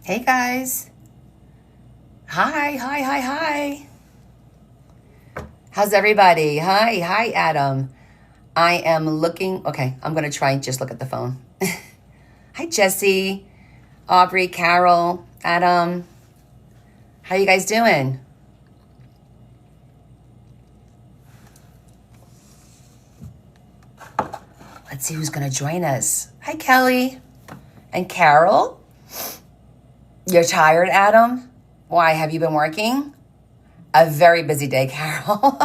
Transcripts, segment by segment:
Hey guys. Hi. How's everybody? Hi, Adam. I am looking. Okay, I'm going to try and just look at the phone. Hi, Jesse, Aubrey, Carol, Adam. How you guys doing? Let's see who's going to join us. Hi, Kelly and Carol. You're tired, Adam? Why, have you been working? A very busy day, Carol.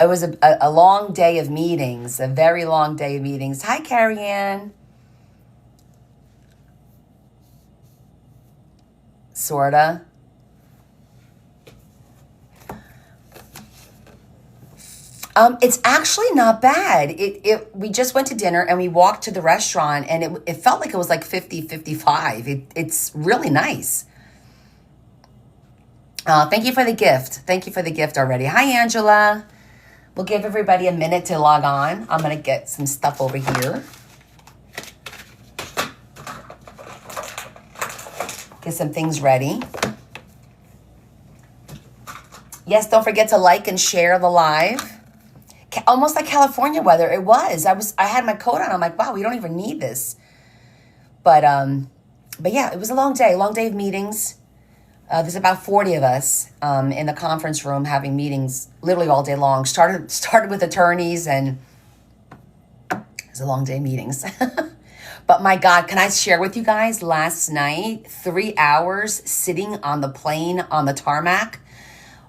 It was a long day of meetings, a very long day of meetings. Hi, Carrie Ann. Sorta. It's actually not bad. We just went to dinner and we walked to the restaurant and it felt like it was like 50-55. It's really nice. Thank you for the gift. Thank you for the gift already. Hi, Angela. We'll give everybody a minute to log on. I'm going to get some stuff over here. Get some things ready. Yes, don't forget to like and share the live. Almost like California weather. It was. I had my coat on. I'm like, wow, we don't even need this. But yeah, it was a long day of meetings. There's about 40 of us in the conference room having meetings literally all day long. Started with attorneys, and it was a long day of meetings. But my God, can I share with you guys last night, 3 hours sitting on the plane on the tarmac?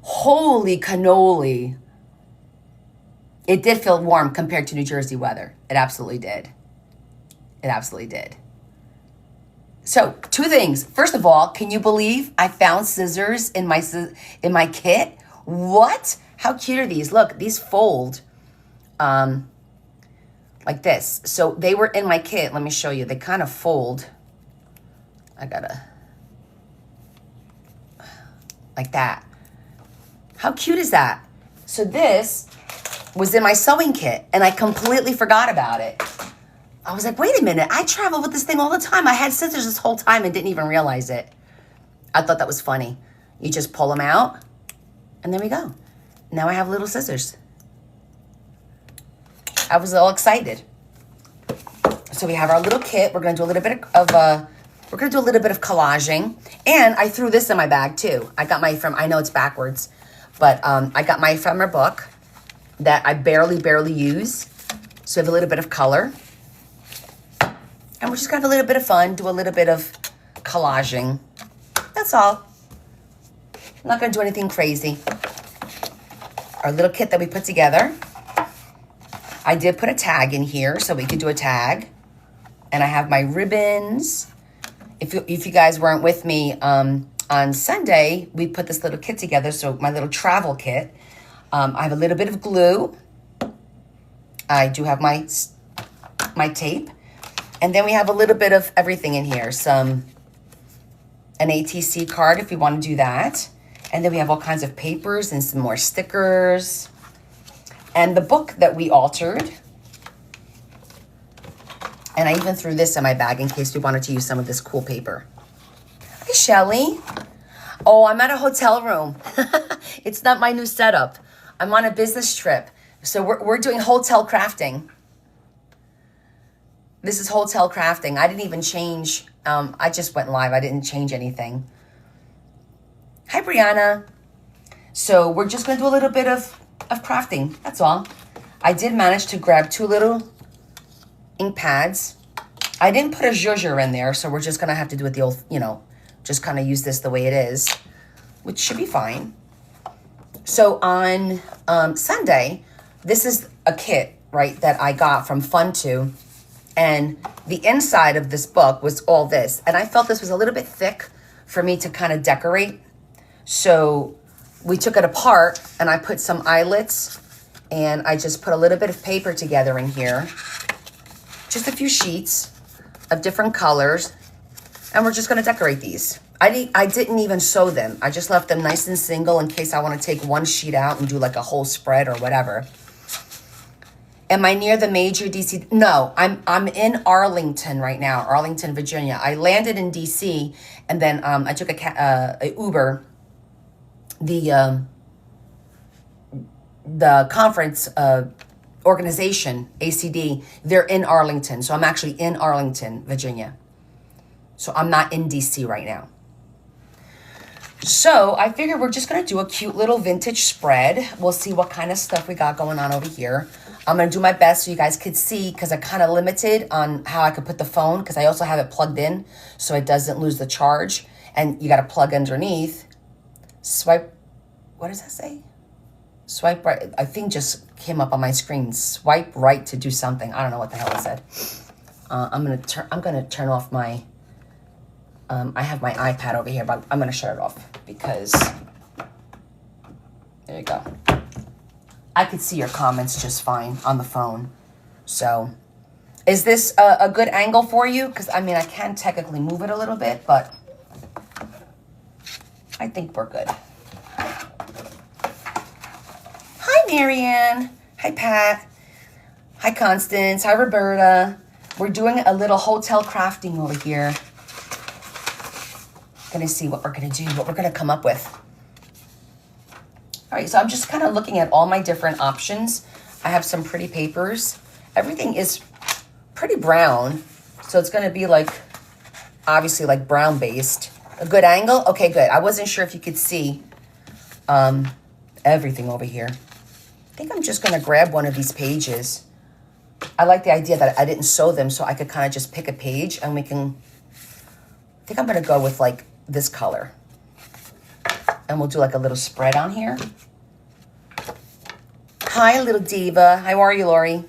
Holy cannoli. It did feel warm compared to New Jersey weather. It absolutely did. It absolutely did. So 2 things. First of all, can you believe I found scissors in my kit? What? How cute are these? Look, these fold like this. So they were in my kit. Let me show you. They kind of fold. Like that. How cute is that? So this was in my sewing kit and I completely forgot about it. I was like, wait a minute, I travel with this thing all the time. I had scissors this whole time and didn't even realize it. I thought that was funny. You just pull them out and there we go. Now I have little scissors. I was all excited. So we have our little kit. We're gonna do a little bit of collaging. And I threw this in my bag too. I got my I know it's backwards, but I got my ephemera book that I barely use. So I have a little bit of color. And we're just gonna have a little bit of fun, do a little bit of collaging. That's all. I'm not gonna do anything crazy. Our little kit that we put together. I did put a tag in here so we could do a tag. And I have my ribbons. If you guys weren't with me on Sunday, we put this little kit together. So my little travel kit. I have a little bit of glue. I do have my tape. And then we have a little bit of everything in here. An ATC card if you want to do that. And then we have all kinds of papers and some more stickers. And the book that we altered. And I even threw this in my bag in case we wanted to use some of this cool paper. Hi, Shelly. Oh, I'm at a hotel room. It's not my new setup. I'm on a business trip. So we're doing hotel crafting. This is hotel crafting. I didn't even change. I just went live. I didn't change anything. Hi, Brianna. So we're just going to do a little bit of crafting. That's all. I did manage to grab 2 little ink pads. I didn't put a zhuzher in there, so we're just going to have to do it the old, just kind of use this the way it is, which should be fine. So on Sunday, this is a kit, right, that I got from Funto. And the inside of this book was all this. And I felt this was a little bit thick for me to kind of decorate. So we took it apart and I put some eyelets and I just put a little bit of paper together in here. Just a few sheets of different colors. And we're just going to decorate these. I didn't even sew them. I just left them nice and single in case I want to take one sheet out and do like a whole spread or whatever. Am I near the major DC? No, I'm in Arlington right now, Arlington, Virginia. I landed in DC, and then I took a Uber. The conference organization, ACD, they're in Arlington. So I'm actually in Arlington, Virginia. So I'm not in DC right now. So I figured we're just going to do a cute little vintage spread. We'll see what kind of stuff we got going on over here. I'm going to do my best so you guys could see, because I'm kind of limited on how I could put the phone, because I also have it plugged in so it doesn't lose the charge. And you got to plug underneath. Swipe. What does that say? Swipe right. I think just came up on my screen. Swipe right to do something. I don't know what the hell it said. I'm gonna turn off my. I have my iPad over here, but I'm gonna shut it off because. There you go. I could see your comments just fine on the phone. So, is this a good angle for you? Because I mean, I can technically move it a little bit, but I think we're good. Hi, Marianne. Hi, Pat. Hi, Constance. Hi, Roberta. We're doing a little hotel crafting over here. Gonna see what we're gonna do, what we're gonna come up with. All right, so I'm just kind of looking at all my different options. I have some pretty papers. Everything is pretty brown, so it's gonna be like, obviously like brown based. A good angle? Okay, good. I wasn't sure if you could see everything over here. I think I'm just gonna grab one of these pages. I like the idea that I didn't sew them, so I could kind of just pick a page and we can, I think I'm gonna go with like this color. And we'll do like a little spread on here. Hi, little diva. How are you, Lori?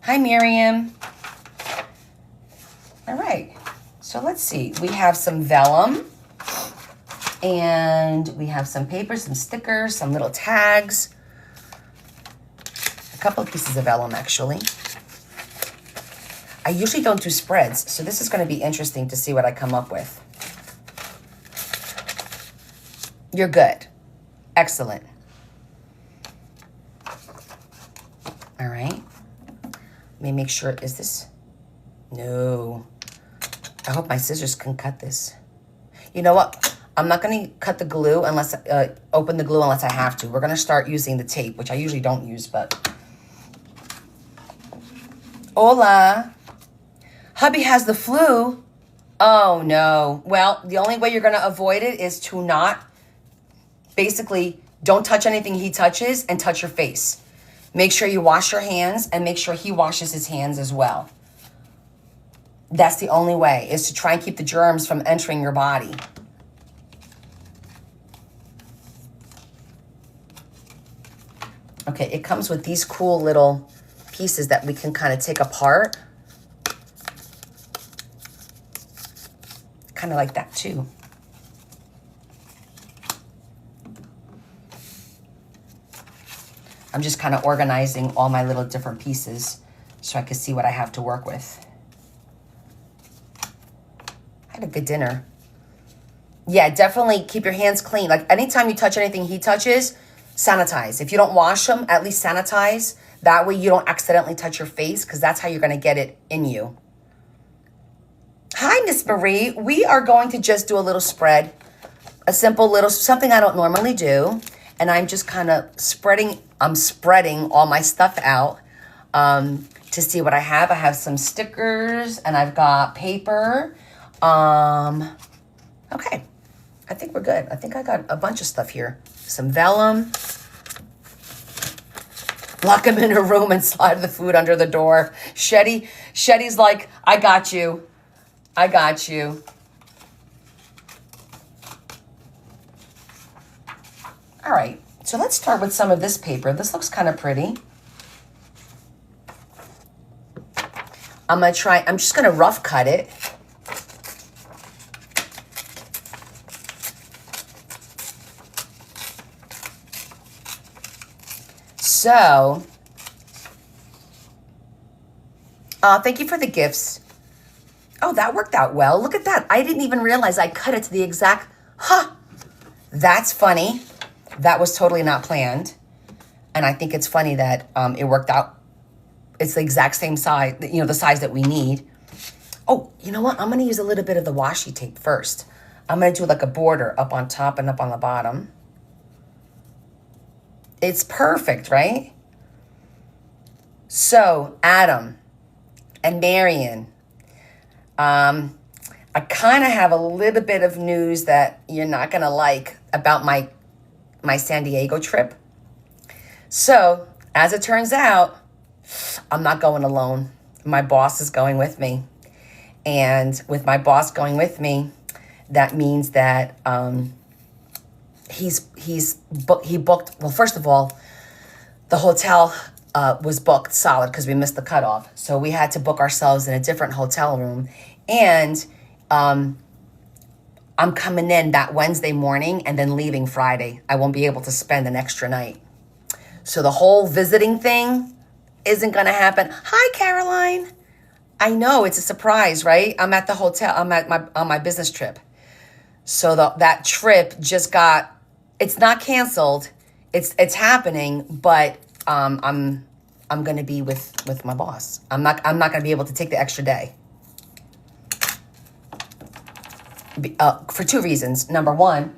Hi, Miriam. All right, so let's see. We have some vellum and we have some paper, some stickers, some little tags. A couple of pieces of vellum, actually. I usually don't do spreads, so this is going to be interesting to see what I come up with. You're good. Excellent. All right. Let me make sure, is this? No. I hope my scissors can cut this. You know what? I'm not going to cut the glue unless, open the glue unless I have to. We're going to start using the tape, which I usually don't use, but. Hola. Hubby has the flu. Oh, no. Well, the only way you're going to avoid it is to not, basically, don't touch anything he touches and touch your face. Make sure you wash your hands and make sure he washes his hands as well. That's the only way, is to try and keep the germs from entering your body. Okay, it comes with these cool little pieces that we can kind of take apart. Kind of like that too. I'm just kind of organizing all my little different pieces so I can see what I have to work with. I had a good dinner. Yeah, definitely keep your hands clean. Like anytime you touch anything he touches, sanitize. If you don't wash them, at least sanitize. That way you don't accidentally touch your face, because that's how you're going to get it in you. Hi, Miss Marie. We are going to just do a little spread. A simple little, something I don't normally do. And I'm just kind of spreading all my stuff out to see what I have. I have some stickers and I've got paper. Okay, I think we're good. I think I got a bunch of stuff here. Some vellum. Lock him in her room and slide the food under the door. Shetty's like, I got you. I got you. All right, so let's start with some of this paper. This looks kind of pretty. I'm just gonna rough cut it. So, thank you for the gifts. Oh, that worked out well. Look at that. I didn't even realize I cut it to the exact, that's funny. That was totally not planned. And I think it's funny that it worked out it's the exact same size, you know, the size that we need. Oh, you know what? I'm going to use a little bit of the washi tape first. I'm going to do like a border up on top and up on the bottom. It's perfect, right? So, Adam and Marion, I kind of have a little bit of news that you're not going to like about my San Diego trip. So, as it turns out, I'm not going alone. My boss is going with me. And with my boss going with me, that means that he booked, well, first of all, the hotel was booked solid because we missed the cutoff. So we had to book ourselves in a different hotel room. And I'm coming in that Wednesday morning and then leaving Friday. I won't be able to spend an extra night. So the whole visiting thing isn't going to happen. Hi, Caroline. I know, it's a surprise, right? I'm at the hotel. I'm on my business trip. So that trip just got, it's not canceled. It's happening, but I'm going to be with my boss. I'm not going to be able to take the extra day. For two reasons. Number one,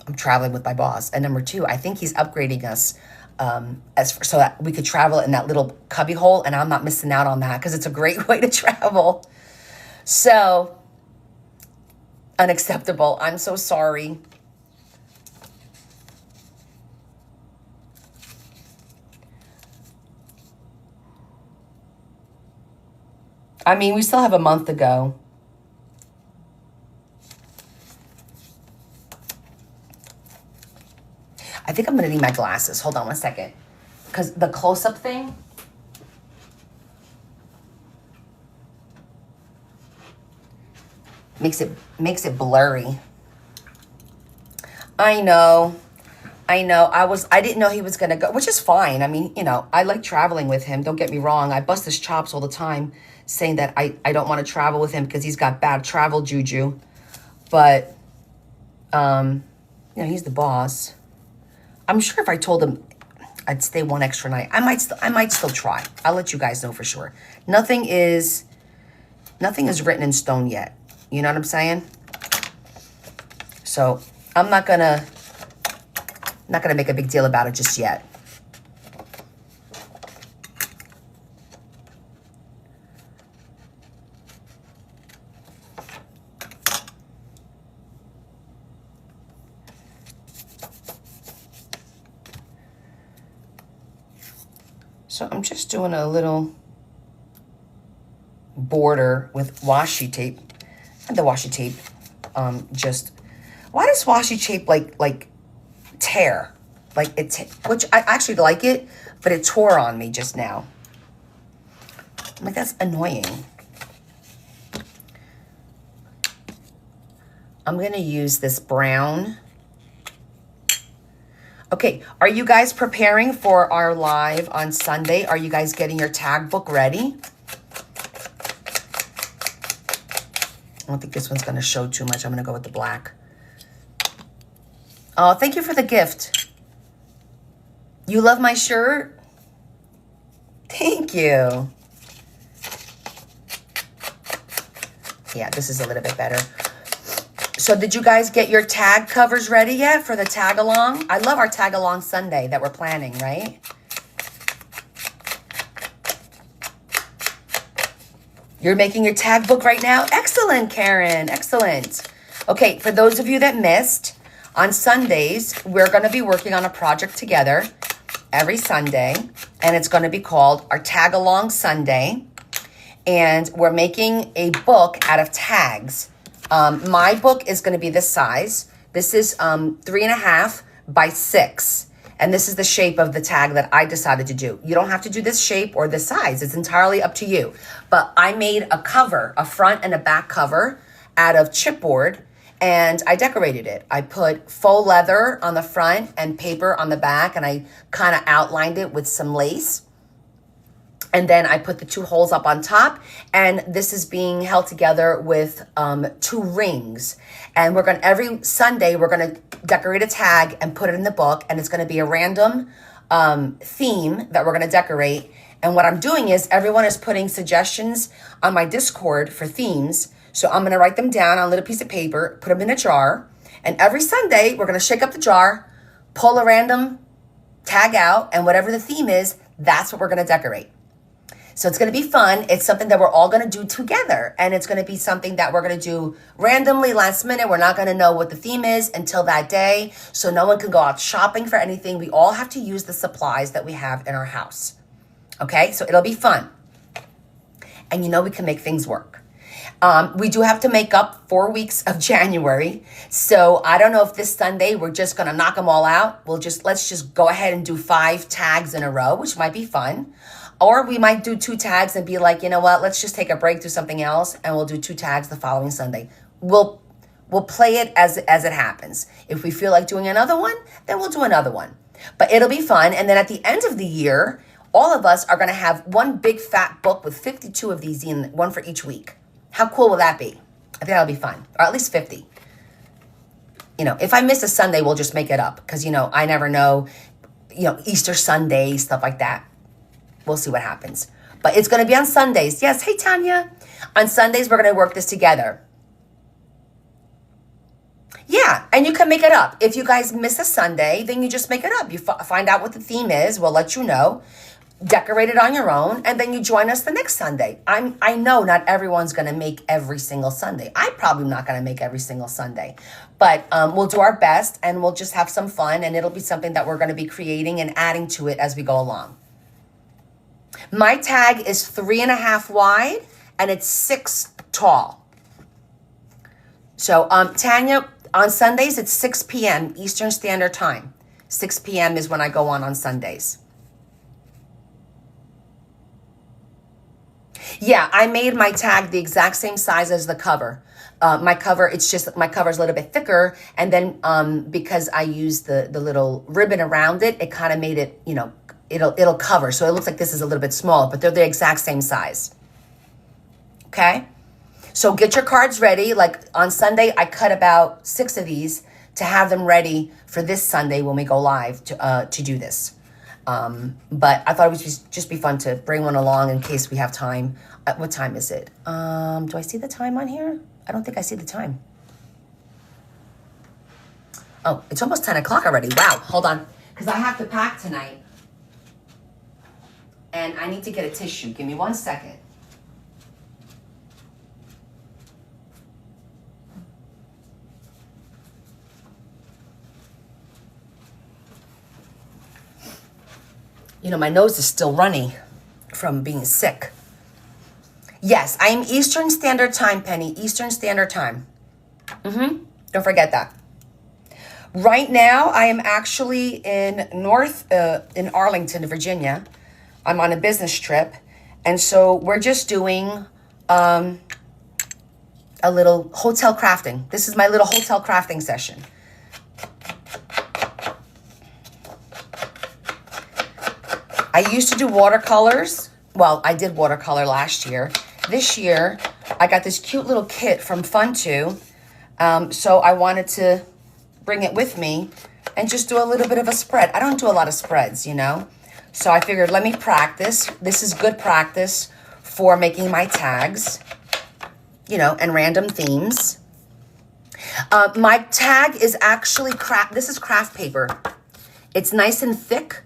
I'm traveling with my boss, and number two, I think he's upgrading us so that we could travel in that little cubby hole, and I'm not missing out on that because it's a great way to travel. So, unacceptable. I'm so sorry. I mean, we still have a month to go. I think I'm going to need my glasses. Hold on one second. Because the close-up thing, makes it blurry. I know. I didn't know he was going to go, which is fine. I mean, you know, I like traveling with him. Don't get me wrong. I bust his chops all the time saying that I don't want to travel with him because he's got bad travel juju. But, you know, he's the boss. I'm sure if I told him I'd stay one extra night, I might still try. I'll let you guys know for sure. Nothing is written in stone yet. You know what I'm saying? So I'm not gonna make a big deal about it just yet. So I'm just doing a little border with washi tape. And the washi tape why does washi tape like tear? Like which I actually like it, but it tore on me just now. I'm like, that's annoying. I'm gonna use this brown. Okay, are you guys preparing for our live on Sunday? Are you guys getting your tag book ready? I don't think this one's going to show too much. I'm going to go with the black. Oh, thank you for the gift. You love my shirt? Thank you. Yeah, this is a little bit better. So did you guys get your tag covers ready yet for the tag along? I love our tag along Sunday that we're planning, right? You're making your tag book right now? Excellent, Karen. Excellent. Okay, for those of you that missed, on Sundays, we're going to be working on a project together every Sunday, and it's going to be called our Tag Along Sunday, and we're making a book out of tags. My book is going to be this size. This is 3.5 by 6. And this is the shape of the tag that I decided to do. You don't have to do this shape or this size. It's entirely up to you. But I made a cover, a front and a back cover out of chipboard, and I decorated it. I put faux leather on the front and paper on the back, and I kind of outlined it with some lace. And then I put the 2 holes up on top, and this is being held together with 2 rings. And we're gonna, every Sunday, we're gonna decorate a tag and put it in the book, and it's gonna be a random theme that we're gonna decorate. And what I'm doing is everyone is putting suggestions on my Discord for themes. So I'm going to write them down on a little piece of paper, put them in a jar. And every Sunday, we're going to shake up the jar, pull a random tag out, and whatever the theme is, that's what we're going to decorate. So it's going to be fun. It's something that we're all going to do together. And it's going to be something that we're going to do randomly last minute. We're not going to know what the theme is until that day. So no one can go out shopping for anything. We all have to use the supplies that we have in our house. Okay, so it'll be fun. And you know we can make things work. We do have to make up 4 weeks of January. So I don't know if this Sunday we're just going to knock them all out. Let's just go ahead and do 5 tags in a row, which might be fun. Or we might do 2 tags and be like, you know what, let's just take a break, do something else, and we'll do 2 tags the following Sunday. We'll play it as it happens. If we feel like doing another one, then we'll do another one. But it'll be fun. And then at the end of the year, all of us are going to have one big fat book with 52 of these in, one for each week. How cool will that be? I think that'll be fun. Or at least 50. You know, if I miss a Sunday, we'll just make it up. Because, you know, I never know, you know, Easter Sunday, stuff like that. We'll see what happens. But it's going to be on Sundays. Yes. Hey, Tanya. On Sundays, we're going to work this together. Yeah. And you can make it up. If you guys miss a Sunday, then you just make it up. You find out what the theme is. We'll let you know. Decorate it on your own. And then you join us the next Sunday. I know not everyone's going to make every single Sunday. I'm probably not going to make every single Sunday. But we'll do our best and we'll just have some fun. And it'll be something that we're going to be creating and adding to it as we go along. My tag is 3.5 wide and it's 6 tall. So Tanya, on Sundays, it's 6 p.m. Eastern Standard Time. 6 p.m. is when I go on Sundays. Yeah, I made my tag the exact same size as the cover. My cover's a little bit thicker. And then because I used the little ribbon around it, it kind of made it, you know, it'll cover. So it looks like this is a little bit smaller, but they're the exact same size. Okay? So get your cards ready. Like on Sunday, I cut about 6 of these to have them ready for this Sunday when we go live to do this. But I thought it would just be fun to bring one along in case we have time. What time is it? Do I see the time on here? I don't think I see the time. Oh, it's almost 10 o'clock already. Wow, hold on. Because I have to pack tonight. And I need to get a tissue. Give me 1 second. You know, my nose is still runny from being sick. Yes, I am Eastern Standard Time, Penny. Eastern Standard Time. Don't forget that. Right now, I am actually in Arlington, Virginia. I'm on a business trip. And so we're just doing a little hotel crafting. This is my little hotel crafting session. I used to do watercolors. Well, I did watercolor last year. This year, I got this cute little kit from Funto. So I wanted to bring it with me and just do a little bit of a spread. I don't do a lot of spreads, you know. So I figured, let me practice. This is good practice for making my tags, you know, and random themes. My tag is actually this is craft paper. It's nice and thick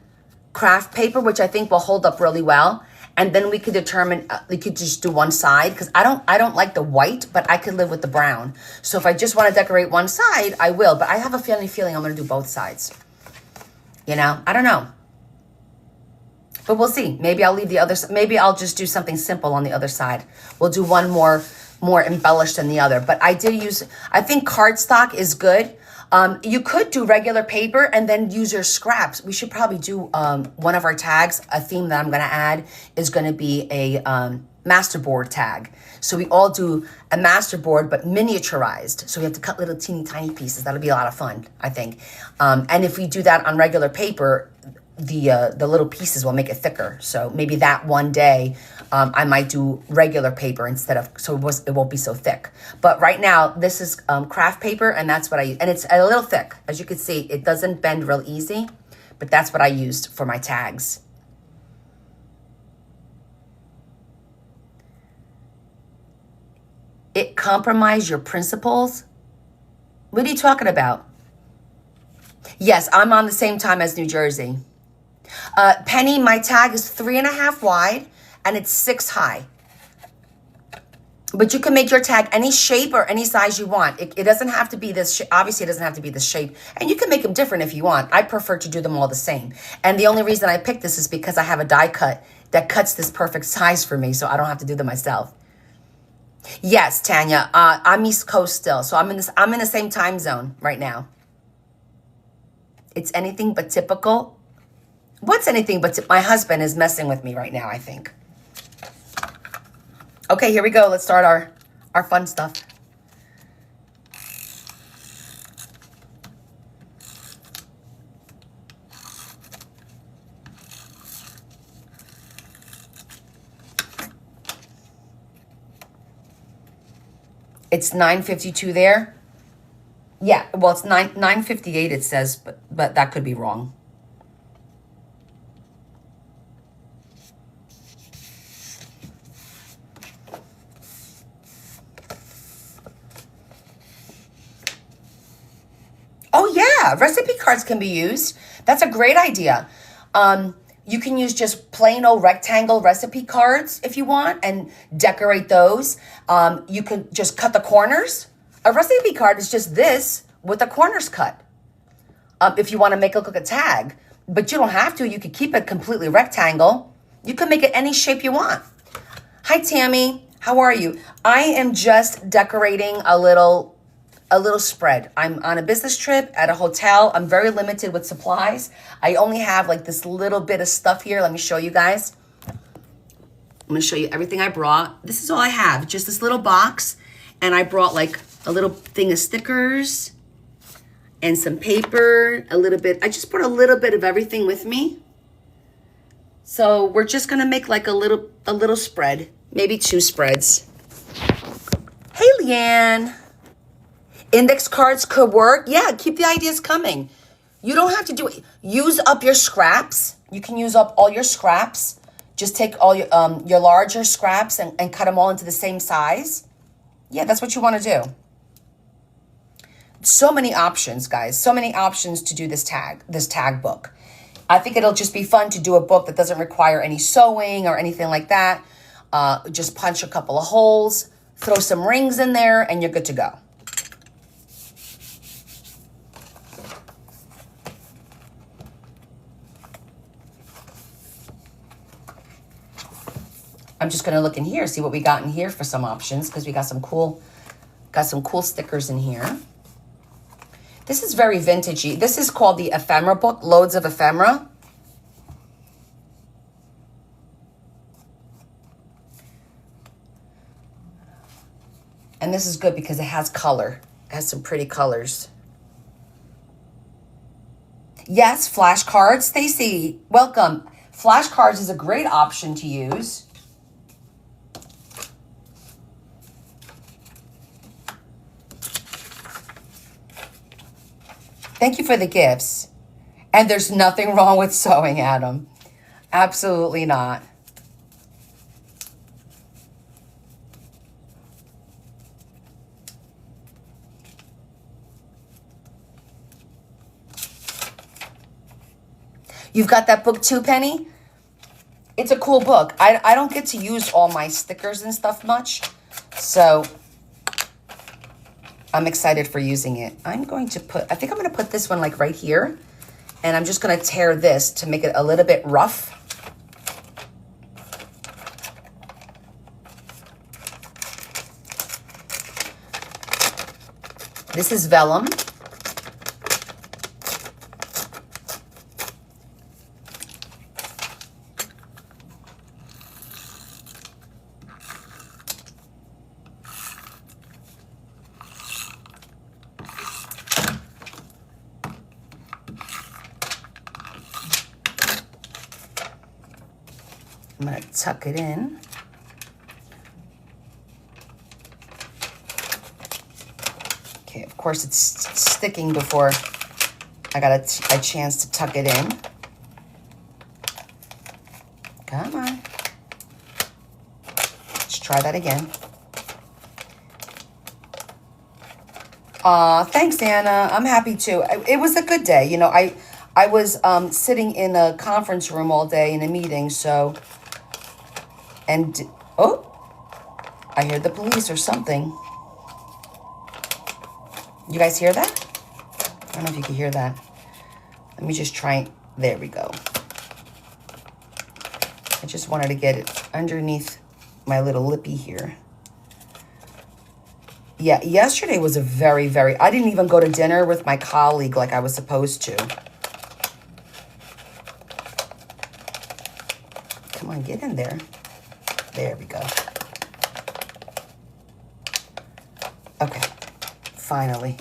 craft paper, which I think will hold up really well. And then we could determine, we could just do one side because I don't like the white, but I could live with the brown. So if I just want to decorate one side, I will. But I have a feeling I'm going to do both sides. You know, I don't know. But we'll see. Maybe I'll leave the other. Maybe I'll just do something simple on the other side. We'll do one more embellished than the other. But I think cardstock is good. You could do regular paper and then use your scraps. We should probably do one of our tags. A theme that I'm going to add is going to be a masterboard tag. So we all do a masterboard, but miniaturized. So we have to cut little teeny tiny pieces. That'll be a lot of fun, I think. And if we do that on regular paper, the little pieces will make it thicker. So maybe that one day I might do regular paper instead of, so it won't be so thick. But right now this is craft paper, and that's what I use. And it's a little thick. As you can see, it doesn't bend real easy, but that's what I used for my tags. compromise your principles? What are you talking about? Yes, I'm on the same time as New Jersey. Penny, my tag is 3.5 wide and it's 6 high. But you can make your tag any shape or any size you want. It doesn't have to be this, obviously it doesn't have to be this shape. And you can make them different if you want. I prefer to do them all the same. And the only reason I picked this is because I have a die cut that cuts this perfect size for me, so I don't have to do them myself. Yes, Tanya, I'm East Coast still, so I'm in the same time zone right now. It's anything but typical. What's anything but my husband is messing with me right now, I think. Okay, here we go. Let's start our fun stuff. It's 9:52 there. Yeah, well, it's 9:58 it says, but that could be wrong. Oh yeah, recipe cards can be used. That's a great idea. You can use just plain old rectangle recipe cards if you want and decorate those. You can just cut the corners. A recipe card is just this with the corners cut. If you want to make it look like a tag, but you don't have to. You could keep it completely rectangle. You can make it any shape you want. Hi, Tammy. How are you? I am just decorating a little spread. I'm on a business trip at a hotel. I'm very limited with supplies. I only have like this little bit of stuff here. Let me show you guys. I'm going to show you everything I brought. This is all I have, just this little box. And I brought like a little thing of stickers and some paper, a little bit. I just brought a little bit of everything with me. So we're just going to make like a little spread, maybe 2 spreads. Hey, Leanne. Index cards could work. Yeah, keep the ideas coming. You don't have to do it. Use up your scraps. You can use up all your scraps. Just take all your larger scraps and cut them all into the same size. Yeah, that's what you want to do. So many options, guys. So many options to do this tag book. I think it'll just be fun to do a book that doesn't require any sewing or anything like that. Just punch a couple of holes, throw some rings in there, and you're good to go. I'm just going to look in here, see what we got in here for some options, because we got some cool stickers in here. This is very vintagey. This is called the ephemera book, loads of ephemera. And this is good because it has color. It has some pretty colors. Yes, flashcards. Stacy, welcome. Flashcards is a great option to use. Thank you for the gifts. And there's nothing wrong with sewing, Adam. Absolutely not. You've got that book too, Penny? It's a cool book. I don't get to use all my stickers and stuff much, so I'm excited for using it. I think I'm going to put this one like right here, and I'm just going to tear this to make it a little bit rough. This is vellum. I'm going to tuck it in. Okay, of course it's sticking before I got a chance to tuck it in. Come on. Let's try that again. Thanks, Anna. I'm happy too. It was a good day. You know, I was sitting in a conference room all day in a meeting, so, and, oh, I hear the police or something. You guys hear that? I don't know if you can hear that. Let me just try. There we go. I just wanted to get it underneath my little lippy here. Yeah, yesterday was a very, I didn't even go to dinner with my colleague like I was supposed to. Come on, get in there. There we go. Okay, finally.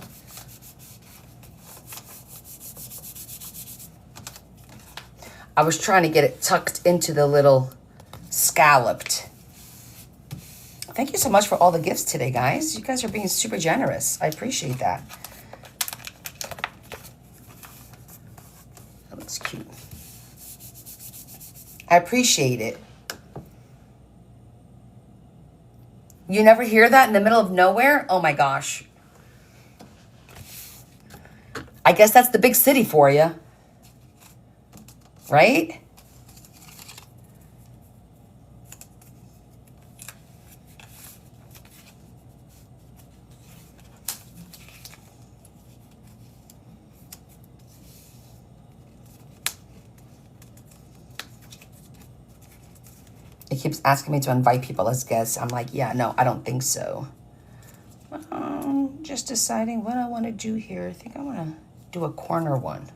I was trying to get it tucked into the little scalloped. Thank you so much for all the gifts today, guys. You guys are being super generous. I appreciate that. That looks cute. I appreciate it. You never hear that in the middle of nowhere? Oh my gosh. I guess that's the big city for you. Right? It keeps asking me to invite people as guests. I'm like, yeah, no, I don't think so. Just deciding what I want to do here. I think I want to do a corner one.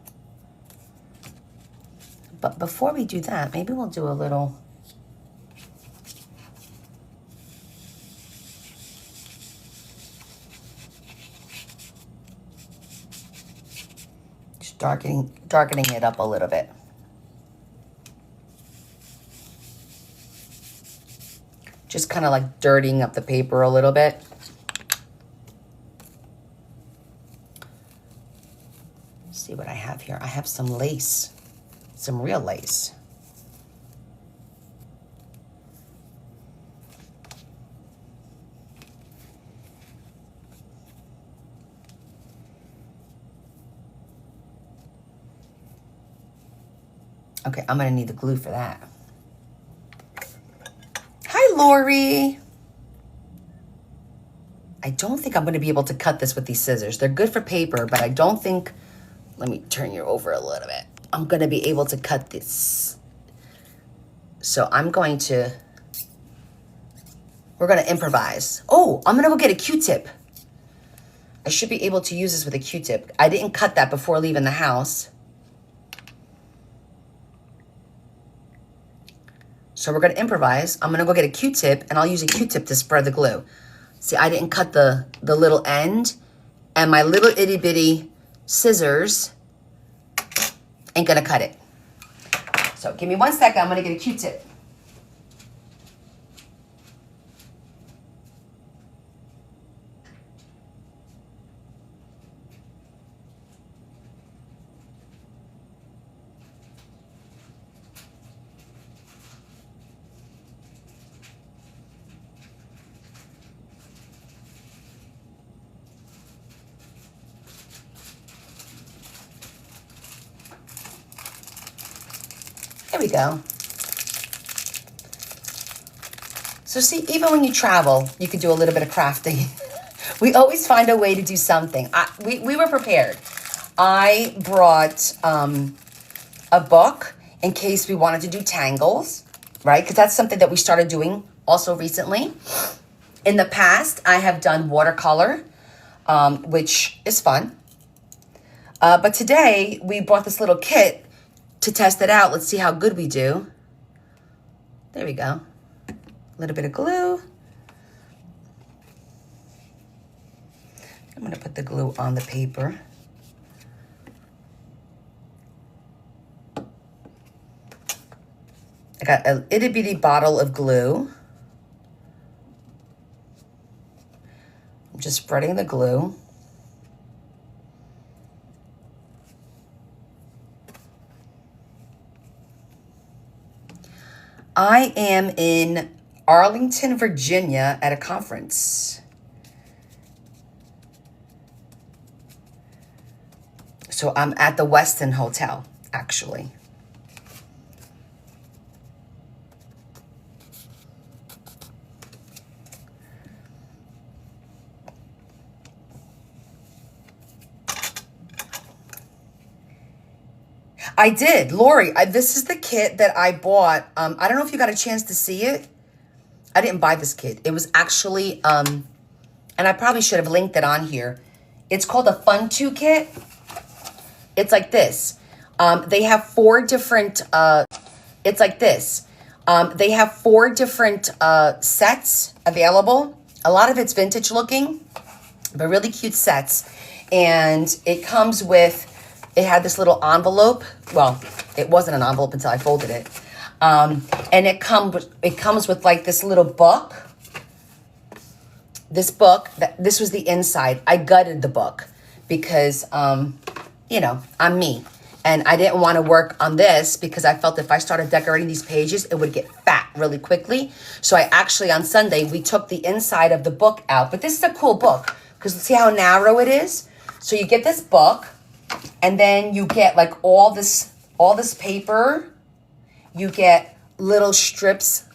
But before we do that, maybe we'll do a little... just darkening it up a little bit. Just kind of like dirtying up the paper a little bit. Let's see what I have here. I have some lace. Some real lace. Okay, I'm gonna need the glue for that. Hi, Lori. I don't think I'm gonna be able to cut this with these scissors. They're good for paper, but I don't think, let me turn you over a little bit. I'm gonna be able to cut this. So I'm going to, we're gonna improvise. Oh, I'm gonna go get a Q-tip. I should be able to use this with a Q-tip. I didn't cut that before leaving the house. So we're gonna improvise. I'm gonna go get a Q-tip and I'll use a Q-tip to spread the glue. See, I didn't cut the little end, and my little itty bitty scissors ain't gonna cut it. So give me 1 second, I'm gonna get a Q-tip. There we go. So see, even when you travel, you can do a little bit of crafting. We always find a way to do something. We were prepared. I brought a book in case we wanted to do tangles, right? Because that's something that we started doing also recently. In the past, I have done watercolor, which is fun. But today, we brought this little kit to test it out. Let's see how good we do. There we go. A little bit of glue. I'm gonna put the glue on the paper. I got a itty bitty bottle of glue. I'm just spreading the glue. I am in Arlington, Virginia at a conference. So I'm at the Westin Hotel, actually. I did, Lori. This is the kit that I bought. I don't know if you got a chance to see it. I didn't buy this kit. It was actually, and I probably should have linked it on here. It's called a Funto kit. It's like this. They have 4 different, it's like this. They have 4 different sets available. A lot of it's vintage looking, but really cute sets. And it comes with, it had this little envelope. Well, it wasn't an envelope until I folded it. And it comes with like this little book. This book, this was the inside. I gutted the book because, you know, I'm me. And I didn't want to work on this because I felt if I started decorating these pages, it would get fat really quickly. So I actually, on Sunday, we took the inside of the book out. But this is a cool book because see how narrow it is? So you get this book and then you get like all this paper. You get little strips,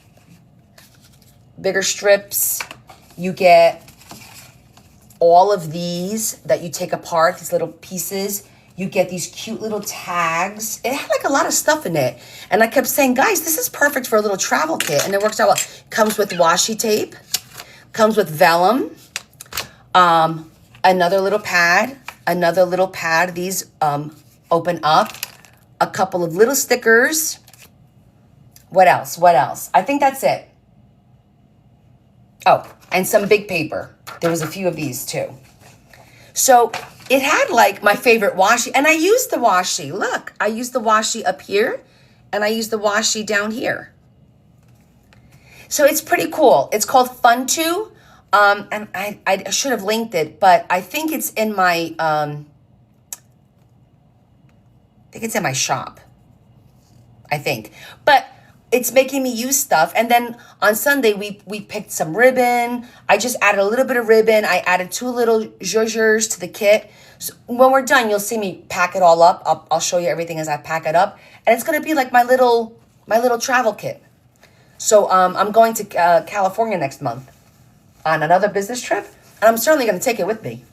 bigger strips. You get all of these that you take apart, these little pieces. You get these cute little tags. It had like a lot of stuff in it. And I kept saying, guys, this is perfect for a little travel kit. And it works out well. Comes with washi tape. Comes with vellum. Another little pad. Another little pad. These open up. A couple of little stickers. What else? What else? I think that's it. Oh, and some big paper. There was a few of these too. So it had like my favorite washi. And I used the washi. Look, I used the washi up here. And I used the washi down here. So it's pretty cool. It's called Funto. And I should have linked it. But I think it's in my... I think it's in my shop. I think. But... it's making me use stuff. And then on Sunday, we picked some ribbon. I just added a little bit of ribbon. I added 2 little zhuzhers to the kit. So when we're done, you'll see me pack it all up. I'll show you everything as I pack it up. And it's going to be like my little travel kit. So I'm going to California next month on another business trip. And I'm certainly going to take it with me.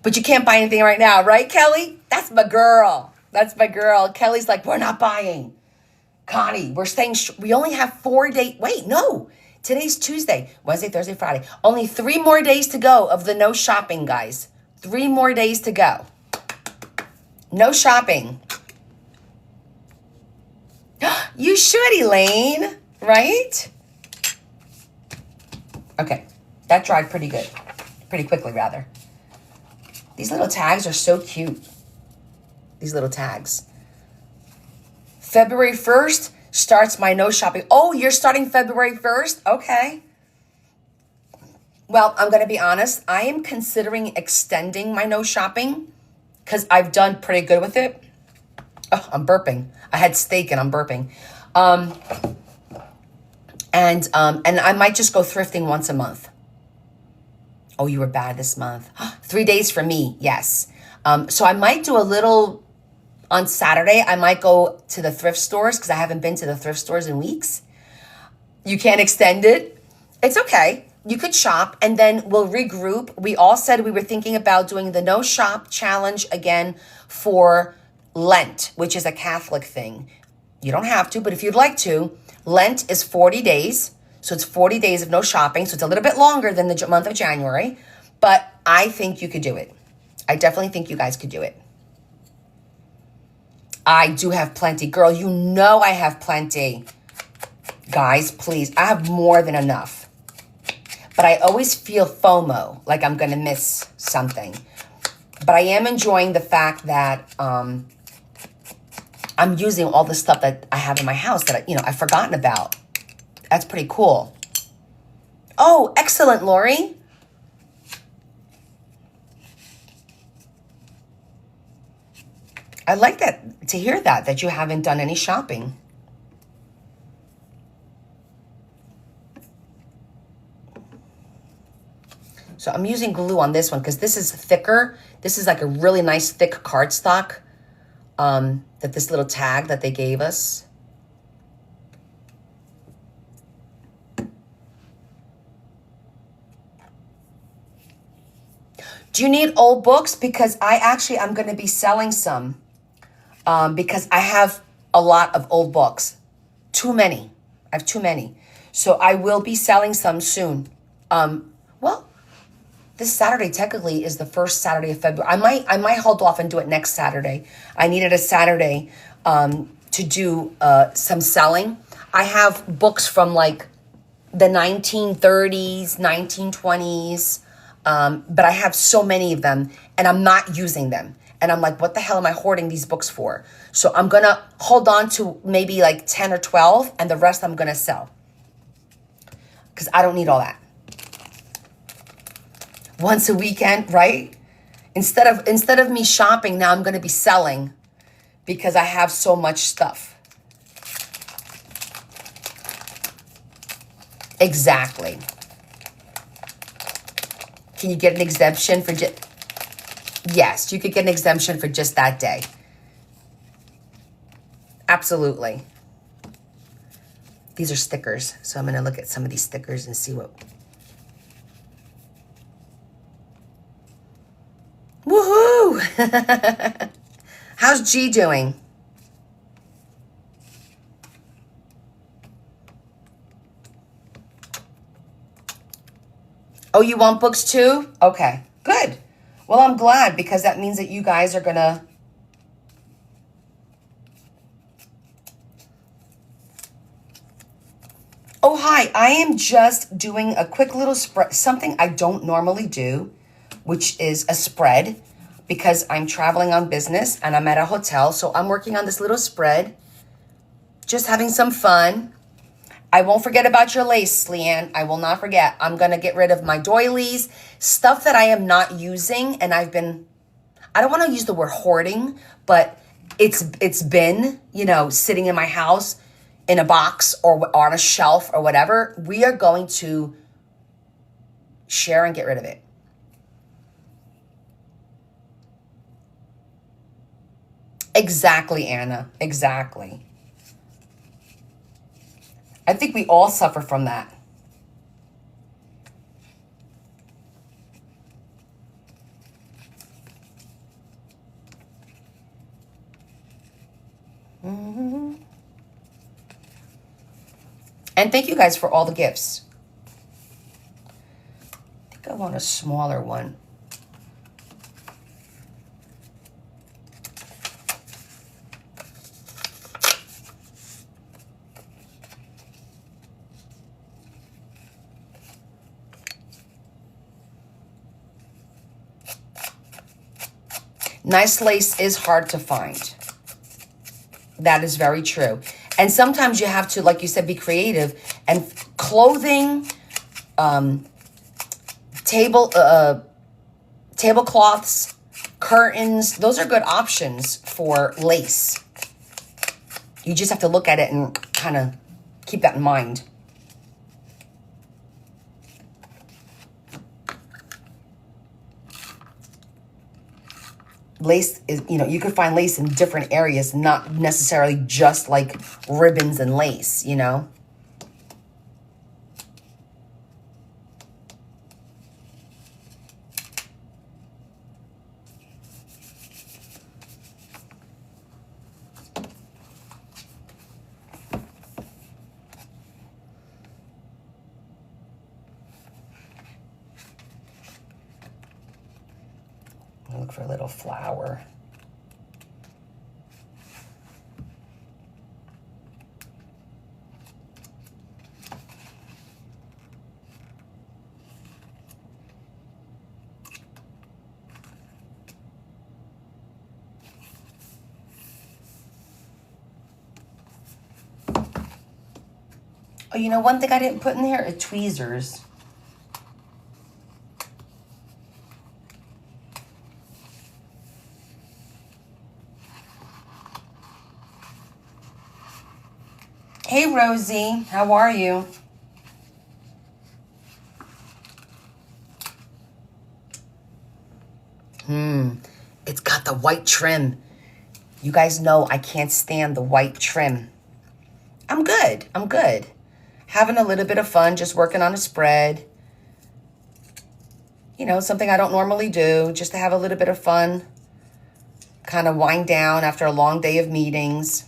But you can't buy anything right now, right, Kelly? That's my girl. That's my girl. Kelly's like, we're not buying. Connie, we're staying. We only have 4 days. Wait, no. Today's Tuesday, Wednesday, Thursday, Friday. Only 3 more days to go of the no shopping, guys. 3 more days to go. No shopping. You should, Elaine. Right? Okay. That dried pretty good. Pretty quickly, rather. These little tags are so cute. These little tags. February 1st starts my no shopping. Oh, you're starting February 1st? Okay. Well, I'm going to be honest. I am considering extending my no shopping because I've done pretty good with it. Oh, I'm burping. I had steak and I'm burping. And I might just go thrifting once a month. Oh, you were bad this month. 3 days for me. Yes. So I might do a little... On Saturday, I might go to the thrift stores because I haven't been to the thrift stores in weeks. You can't extend it. It's okay. You could shop and then we'll regroup. We all said we were thinking about doing the no shop challenge again for Lent, which is a Catholic thing. You don't have to, but if you'd like to, Lent is 40 days. So it's 40 days of no shopping. So it's a little bit longer than the month of January, but I think you could do it. I definitely think you guys could do it. I do have plenty. Girl, you know I have plenty. Guys, please. I have more than enough. But I always feel FOMO, like I'm going to miss something. But I am enjoying the fact that I'm using all the stuff that I have in my house that I've forgotten about. That's pretty cool. Oh, excellent, Lori. I like that, to hear that you haven't done any shopping. So So I'm using glue on this one because this is thicker. This is like a really nice thick cardstock that this little tag that they gave us. Do you need old books? Because I'm going to be selling some because I have a lot of old books. Too many. I have too many. So I will be selling some soon. Well, this Saturday technically is the first Saturday of February. I might hold off and do it next Saturday. I needed a Saturday to do some selling. I have books from like the 1930s, 1920s, but I have so many of them and I'm not using them. And I'm like, what the hell am I hoarding these books for? So I'm going to hold on to maybe like 10 or 12 and the rest I'm going to sell. Because I don't need all that. Once a weekend, right? Instead of me shopping, now I'm going to be selling because I have so much stuff. Exactly. Can you get an exemption for just... Yes, you could get an exemption for just that day. Absolutely. These are stickers. So I'm going to look at some of these stickers and see what... Woohoo! How's G doing? Oh, you want books too? Okay, good. Well, I'm glad because that means that you guys are gonna... Oh, hi. I am just doing a quick little spread, something I don't normally do, which is a spread because I'm traveling on business and I'm at a hotel. So I'm working on this little spread, just having some fun. I won't forget about your lace, Leanne. I will not forget. I'm going to get rid of my doilies, stuff that I am not using. And I don't want to use the word hoarding, but it's been, sitting in my house in a box or on a shelf or whatever. We are going to share and get rid of it. Exactly, Anna. Exactly. I think we all suffer from that. Mm-hmm. And thank you guys for all the gifts. I think I want a smaller one. Nice lace is hard to find. That is very true. And sometimes you have to, like you said, be creative. And clothing, tablecloths, curtains, those are good options for lace. You just have to look at it and kind of keep that in mind. Lace is, you can find lace in different areas, not necessarily just like ribbons and lace, Look for a little flower. Oh, one thing I didn't put in there are tweezers. Hey, Rosie, how are you? white trim. You guys know I can't stand the white trim. I'm good. I'm good. Having a little bit of fun, just working on a spread. You know, something I don't normally do, just to have a little bit of fun. Kind of wind down after a long day of meetings.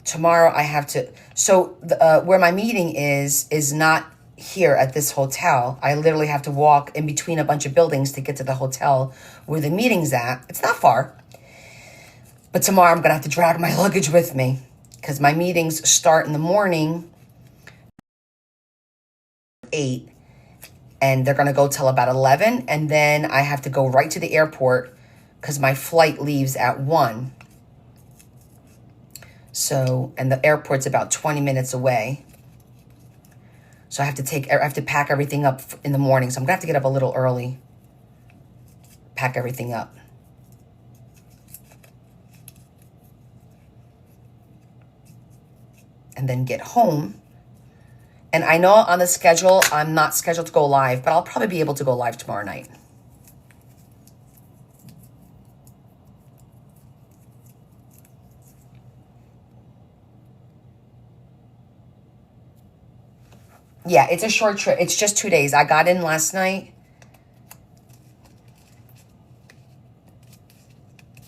Tomorrow I have to, so where my meeting is not here at this hotel. I literally have to walk in between a bunch of buildings to get to the hotel where the meeting's at. It's not far. But tomorrow I'm going to have to drag my luggage with me because my meetings start in the morning, 8, and they're going to go till about 11. And then I have to go right to the airport because my flight leaves at 1. So, and the airport's about 20 minutes away. So I have to pack everything up in the morning. So I'm gonna have to get up a little early, pack everything up. And then get home. And I know on the schedule, I'm not scheduled to go live, but I'll probably be able to go live tomorrow night. Yeah, it's a short trip. It's just 2 days. I got in last night.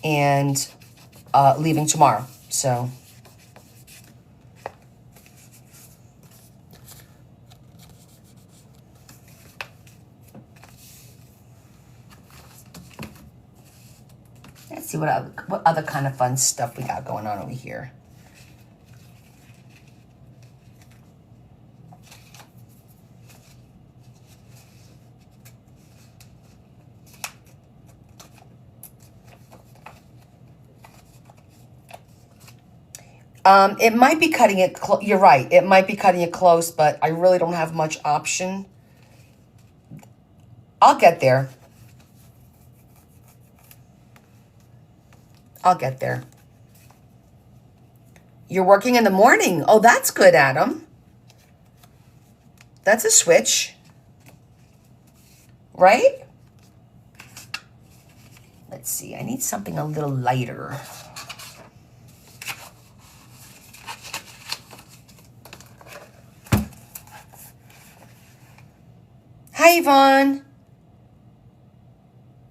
And leaving tomorrow. So. Let's see what other kind of fun stuff we got going on over here. It might be cutting it, you're right, it might be cutting it close, but I really don't have much option. I'll get there. I'll get there. You're working in the morning. Oh, that's good, Adam. That's a switch. Right? Let's see, I need something a little lighter. Hi, Yvonne.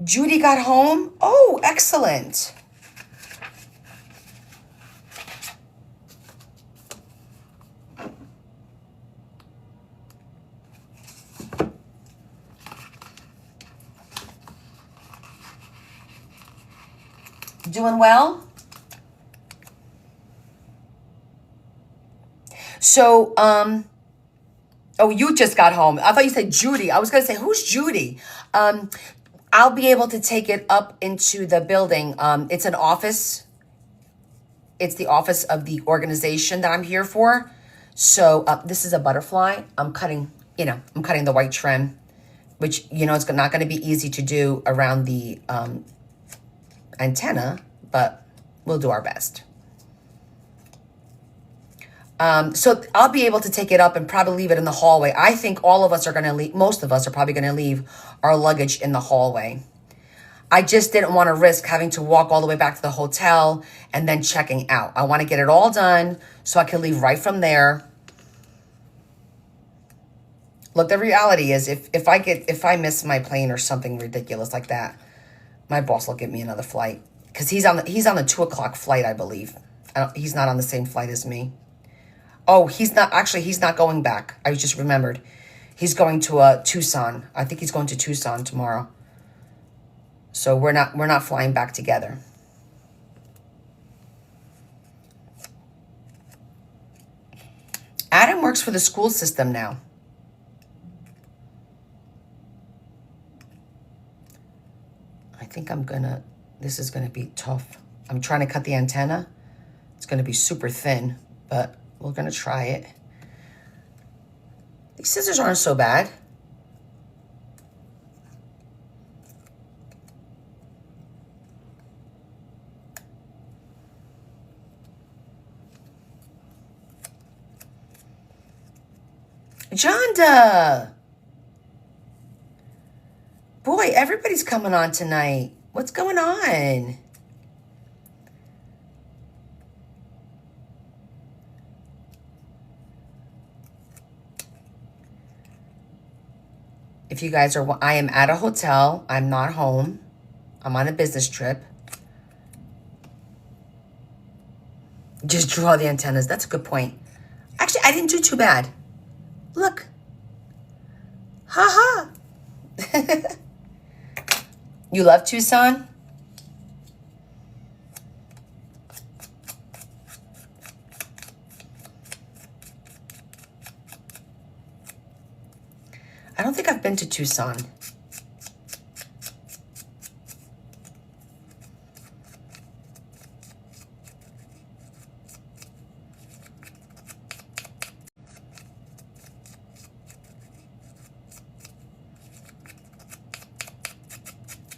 Judy got home? Oh, excellent. Doing well? So, oh, you just got home. I thought you said Judy. I was going to say, who's Judy? I'll be able to take it up into the building. It's an office. It's the office of the organization that I'm here for. So this is a butterfly. I'm cutting the white trim, which, it's not going to be easy to do around the antenna, but we'll do our best. So I'll be able to take it up and probably leave it in the hallway. I think all of us are going to leave, most of us are probably going to leave our luggage in the hallway. I just didn't want to risk having to walk all the way back to the hotel and then checking out. I want to get it all done so I can leave right from there. Look, the reality is if I miss my plane or something ridiculous like that, my boss will give me another flight because he's on the 2:00 flight, I believe. He's not on the same flight as me. Oh, he's not going back. I just remembered. He's going to Tucson. I think he's going to Tucson tomorrow. So we're not flying back together. Adam works for the school system now. I think this is gonna be tough. I'm trying to cut the antenna. It's gonna be super thin, but we're gonna try it. These scissors aren't so bad. Jonda! Boy, everybody's coming on tonight. What's going on? If you guys are, I am at a hotel. I'm not home. I'm on a business trip. Just draw the antennas. That's a good point. Actually, I didn't do too bad. Look. Ha ha. You love Tucson? I don't think I've been to Tucson.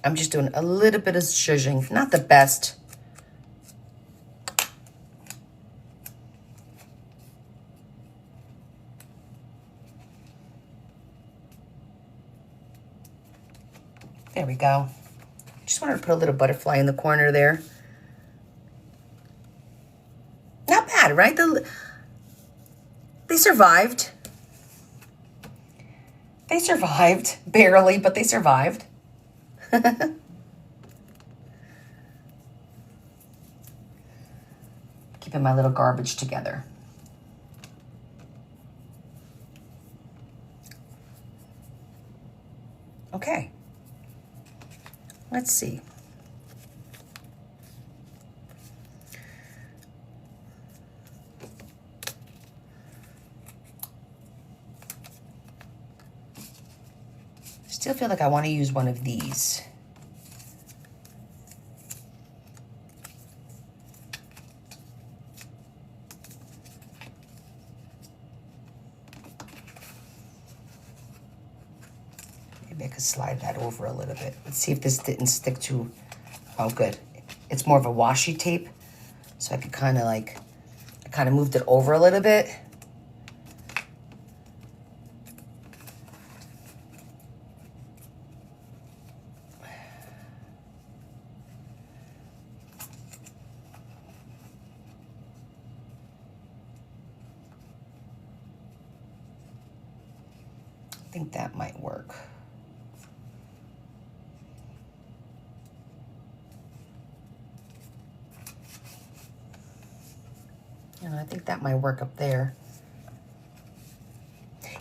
I'm just doing a little bit of zhuzhing. Not the best. There we go. Just wanted to put a little butterfly in the corner there. Not bad, right? They survived. They survived. Barely, but they survived. Keeping my little garbage together. Okay. Let's see. Still feel like I want to use one of these. Maybe I could slide that over a little bit. Let's see if this didn't stick to, oh good. It's more of a washi tape. So I could kind of like, I kind of moved it over a little bit. I think that might work. And I think that might work up there.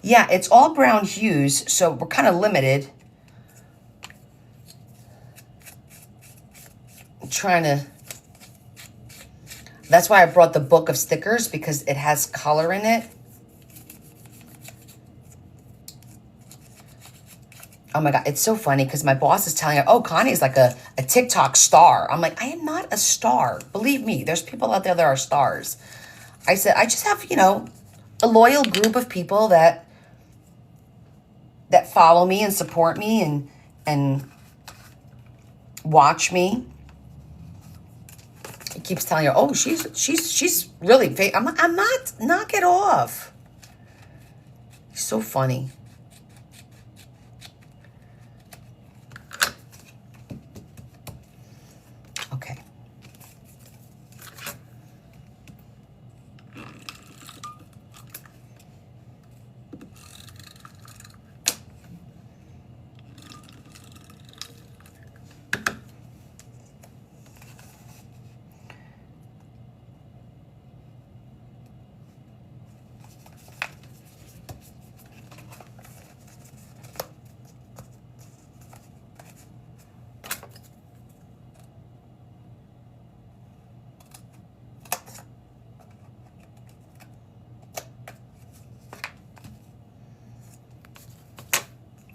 Yeah, it's all brown hues, so we're kind of limited. I'm trying to, that's why I brought the book of stickers, because it has color in it. Oh my God, it's so funny because my boss is telling her, oh, Connie's like a TikTok star. I'm like, I am not a star. Believe me, there's people out there that are stars. I said, I just have, you know, a loyal group of people that follow me and support me and watch me. He keeps telling her, oh, she's really fake. I'm not, knock it off. He's so funny. Okay.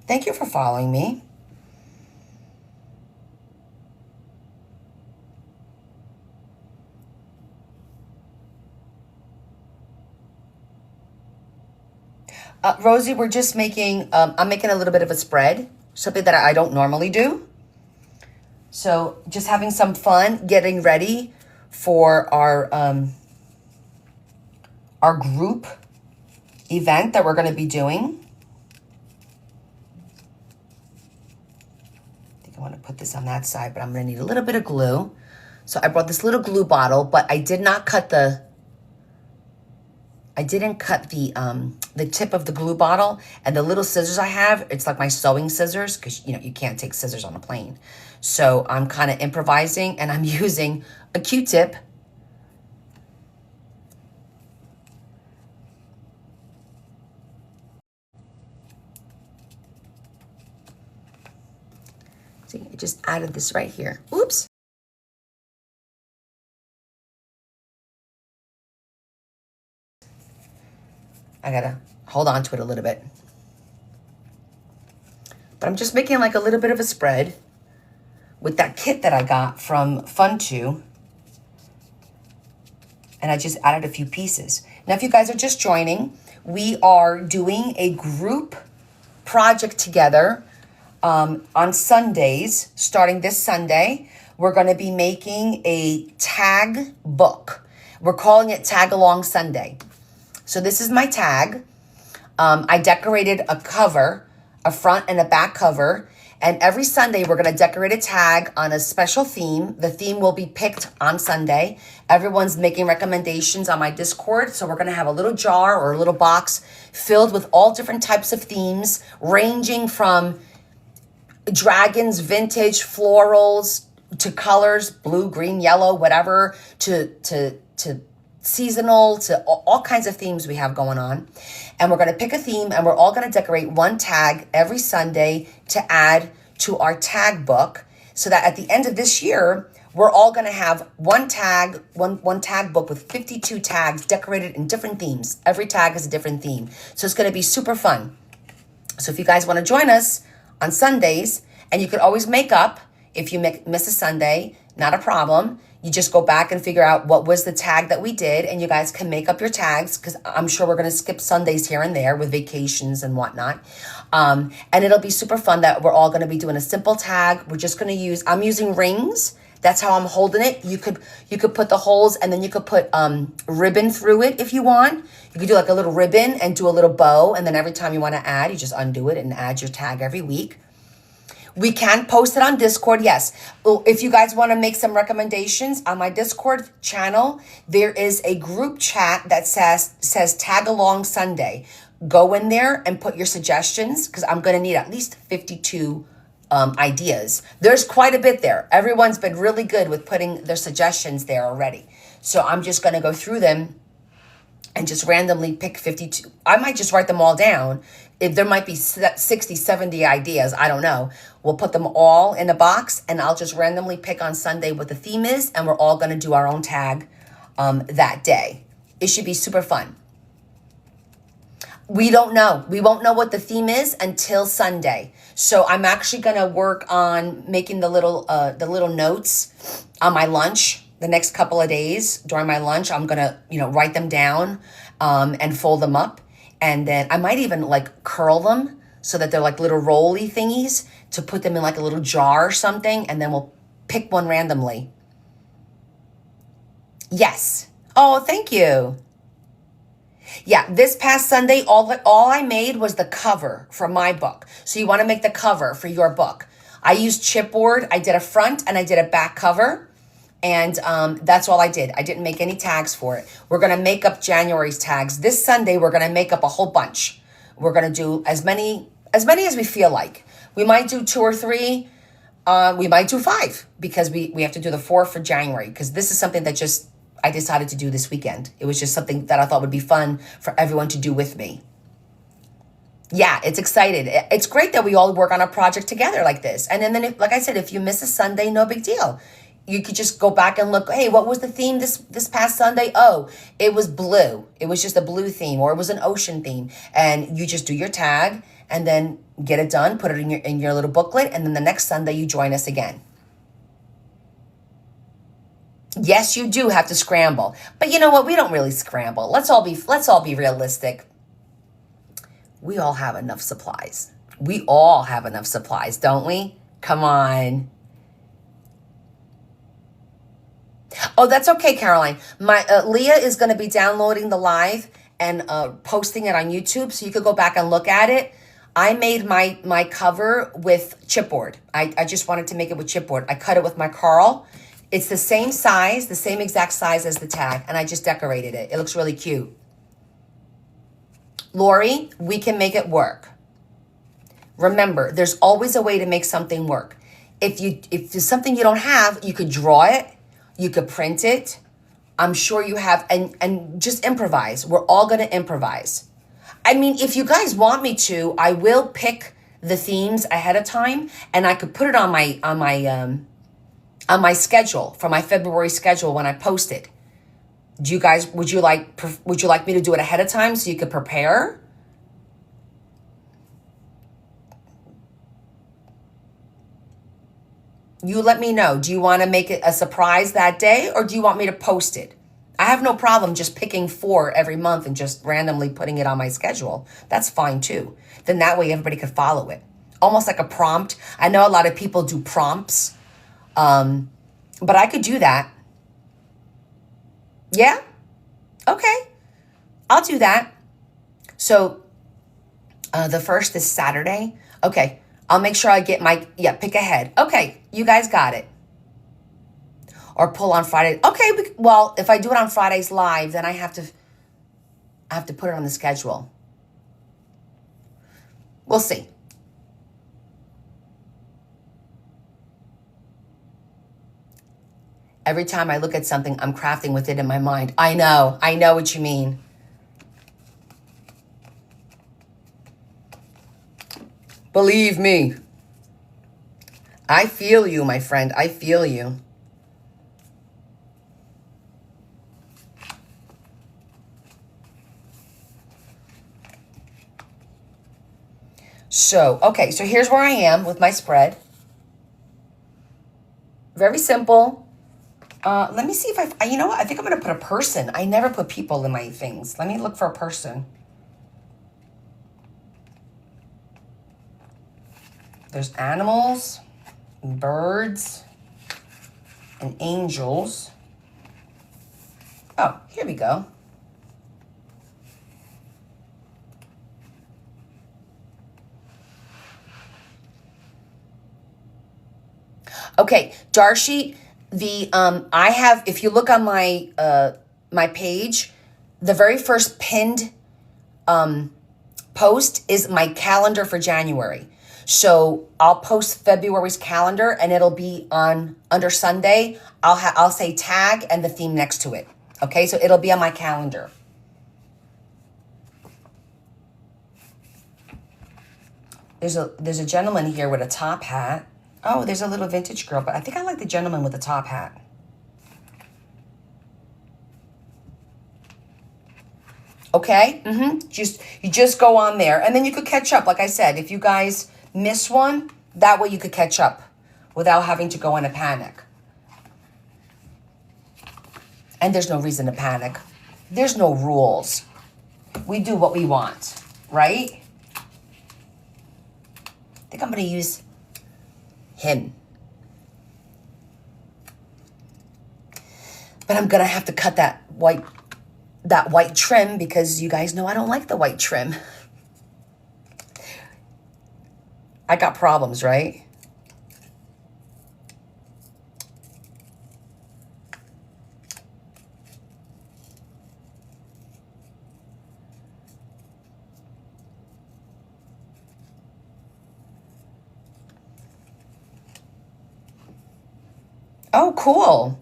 Thank you for following me. Rosie, we're just making, I'm making a little bit of a spread, something that I don't normally do. So just having some fun, getting ready for our group event that we're going to be doing. I think I want to put this on that side, but I'm going to need a little bit of glue. So I brought this little glue bottle, but I did not cut I didn't cut the tip of the glue bottle, and the little scissors I have, it's like my sewing scissors, because you can't take scissors on a plane. So I'm kind of improvising, and I'm using a Q-tip. See, I just added this right here. Oops. I gotta hold on to it a little bit. But I'm just making like a little bit of a spread with that kit that I got from Funto. And I just added a few pieces. Now, if you guys are just joining, we are doing a group project together on Sundays. Starting this Sunday, we're going to be making a tag book. We're calling it Tag Along Sunday. So this is my tag. I decorated a cover, a front and a back cover. And every Sunday, we're going to decorate a tag on a special theme. The theme will be picked on Sunday. Everyone's making recommendations on my Discord. So we're going to have a little jar or a little box filled with all different types of themes, ranging from dragons, vintage, florals, to colors, blue, green, yellow, whatever, to seasonal, to all kinds of themes we have going on. And we're going to pick a theme, and we're all going to decorate one tag every Sunday to add to our tag book, so that at the end of this year, we're all going to have one tag book with 52 tags decorated in different themes. Every tag is a different theme. So it's going to be super fun. So if you guys want to join us on Sundays, and you could always make up if you miss a Sunday, not a problem. You just go back and figure out what was the tag that we did, and you guys can make up your tags, because I'm sure we're going to skip Sundays here and there with vacations and whatnot. And it'll be super fun that we're all going to be doing a simple tag. We're just going to I'm using rings. That's how I'm holding it. You could put the holes, and then you could put ribbon through it if you want. You could do like a little ribbon and do a little bow, and then every time you want to add, you just undo it and add your tag every week. We can post it on Discord, yes. If you guys want to make some recommendations on my Discord channel, there is a group chat that says Tag Along Sunday. Go in there and put your suggestions, because I'm going to need at least 52 ideas. There's quite a bit there. Everyone's been really good with putting their suggestions there already. So I'm just going to go through them and just randomly pick 52. I might just write them all down. If there might be 60, 70 ideas, I don't know. We'll put them all in a box, and I'll just randomly pick on Sunday what the theme is, and we're all going to do our own tag that day. It should be super fun. We don't know. We won't know what the theme is until Sunday. So I'm actually going to work on making the little notes on my lunch. The next couple of days during my lunch, I'm going to, write them down and fold them up. And then I might even like curl them so that they're like little rolly thingies, to put them in like a little jar or something. And then we'll pick one randomly. Yes. Oh, thank you. Yeah, this past Sunday, all I made was the cover for my book. So you want to make the cover for your book. I used chipboard. I did a front and I did a back cover. And that's all I did. I didn't make any tags for it. We're going to make up January's tags. This Sunday, we're going to make up a whole bunch. We're going to do as many as we feel like. We might do 2 or 3. We might do 5, because we have to do the 4 for January, because this is something that I decided to do this weekend. It was just something that I thought would be fun for everyone to do with me. Yeah, it's excited. It's great that we all work on a project together like this. And then like I said, if you miss a Sunday, no big deal. You could just go back and look, hey, what was the theme this past Sunday? Oh, it was blue. It was just a blue theme, or it was an ocean theme. And you just do your tag and then get it done, put it in your little booklet, and then the next Sunday you join us again. Yes, you do have to scramble. But you know what? We don't really scramble. Let's all be realistic. We all have enough supplies. We all have enough supplies, don't we? Come on. Oh, that's okay, Caroline. My Leah is going to be downloading the live and posting it on YouTube, so you could go back and look at it. I made my cover with chipboard. I just wanted to make it with chipboard. I cut it with my Carl. It's the same size, the same exact size as the tag, and I just decorated it. It looks really cute. Lori, we can make it work. Remember, there's always a way to make something work. If there's something you don't have, you could draw it, you could print it. I'm sure you have, and just improvise. We're all gonna improvise. I mean, if you guys want me to, I will pick the themes ahead of time, and I could put it on my schedule for my February schedule when I post it. Do you guys, would you like me to do it ahead of time so you could prepare? You let me know. Do you want to make it a surprise that day, or do you want me to post it? I have no problem just picking 4 every month and just randomly putting it on my schedule. That's fine too. Then that way everybody could follow it. Almost like a prompt. I know a lot of people do prompts, but I could do that. Yeah? Okay. I'll do that. So the 1st is Saturday. Okay. I'll make sure I get pick ahead. Okay. You guys got it. Or pull on Friday. Okay. Well, if I do it on Fridays live, then I have to put it on the schedule. We'll see. Every time I look at something, I'm crafting with it in my mind. I know what you mean. Believe me. I feel you, my friend. I feel you. So, okay, so here's where I am with my spread. Very simple. Let me see if you know what? I think I'm going to put a person. I never put people in my things. Let me look for a person. There's animals, and birds, and angels. Oh, here we go. Okay, Darshi, I have, if you look on my my page, the very first pinned post is my calendar for January. So I'll post February's calendar, and it'll be under Sunday. I'll say tag and the theme next to it. Okay, so it'll be on my calendar. There's a gentleman here with a top hat. Oh, there's a little vintage girl, but I think I like the gentleman with the top hat. Okay? You just go on there, and then you could catch up. Like I said, if you guys miss one, that way you could catch up without having to go in a panic. And there's no reason to panic. There's no rules. We do what we want, right? I think I'm going to use him. But I'm going to have to cut that white trim, because you guys know I don't like the white trim. I got problems, right? Oh, cool.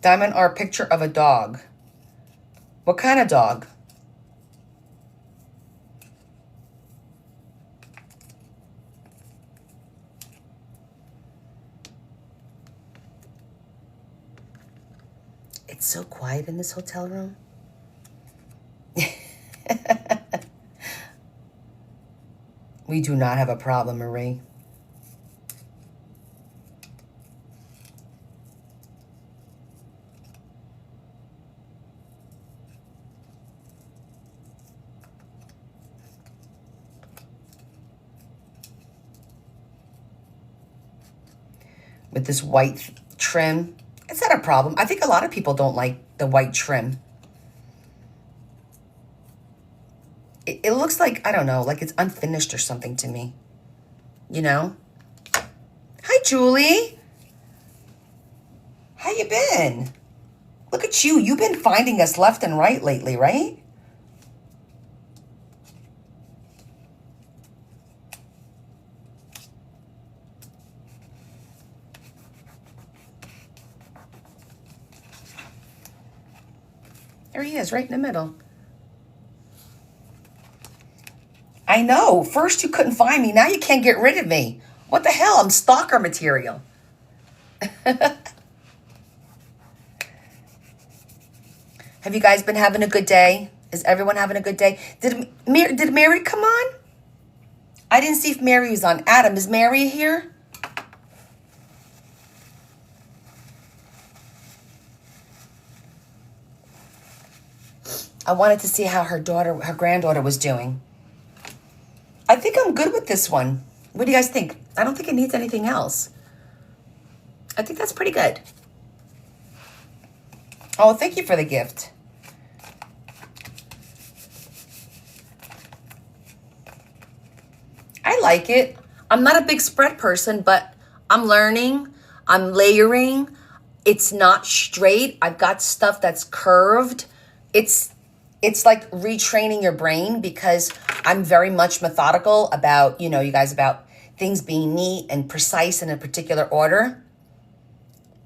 Diamond art picture of a dog. What kind of dog? It's so quiet in this hotel room. We do not have a problem, Marie. With this white trim. It's not a problem. I think a lot of people don't like the white trim. It looks like, I don't know, like it's unfinished or something to me. You know? Hi, Julie. How you been? Look at you. You've been finding us left and right lately, right? There he is, right in the middle. I know. First you couldn't find me. Now you can't get rid of me. What the hell? I'm stalker material. Have you guys been having a good day? Is everyone having a good day? Did Mary come on? I didn't see if Mary was on. Adam, is Mary here? I wanted to see how her granddaughter was doing. I think I'm good with this one. What do you guys think? I don't think it needs anything else. I think that's pretty good. Oh, thank you for the gift. I like it. I'm not a big spread person, but I'm learning. I'm layering. It's not straight. I've got stuff that's curved. It's like retraining your brain because I'm very much methodical about, you know, you guys, about things being neat and precise in a particular order.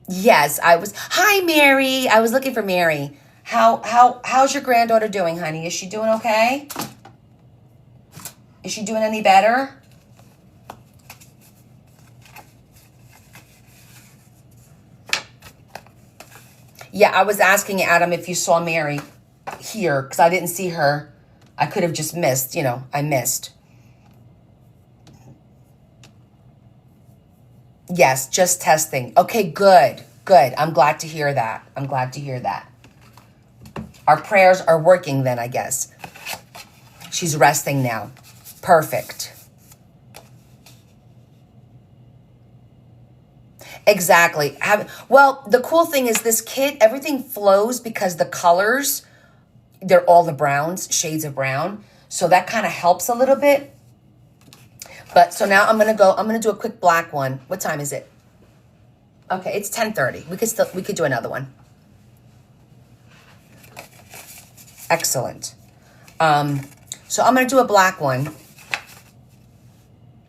Yes, I was. Hi, Mary. I was looking for Mary. How's your granddaughter doing, honey? Is she doing okay? Is she doing any better? Yeah, I was asking Adam if you saw Mary here because I didn't see her. I could have just missed, you know, I missed. Yes, just testing. Okay, good, good. I'm glad to hear that. I'm glad to hear that. Our prayers are working then, I guess. She's resting now. Perfect. Exactly. Well, the cool thing is this kit, everything flows because the colors, they're all the browns, shades of brown. So that kind of helps a little bit. But so now I'm going to do a quick black one. What time is it? Okay, it's 10:30. We could do another one. Excellent. So I'm going to do a black one.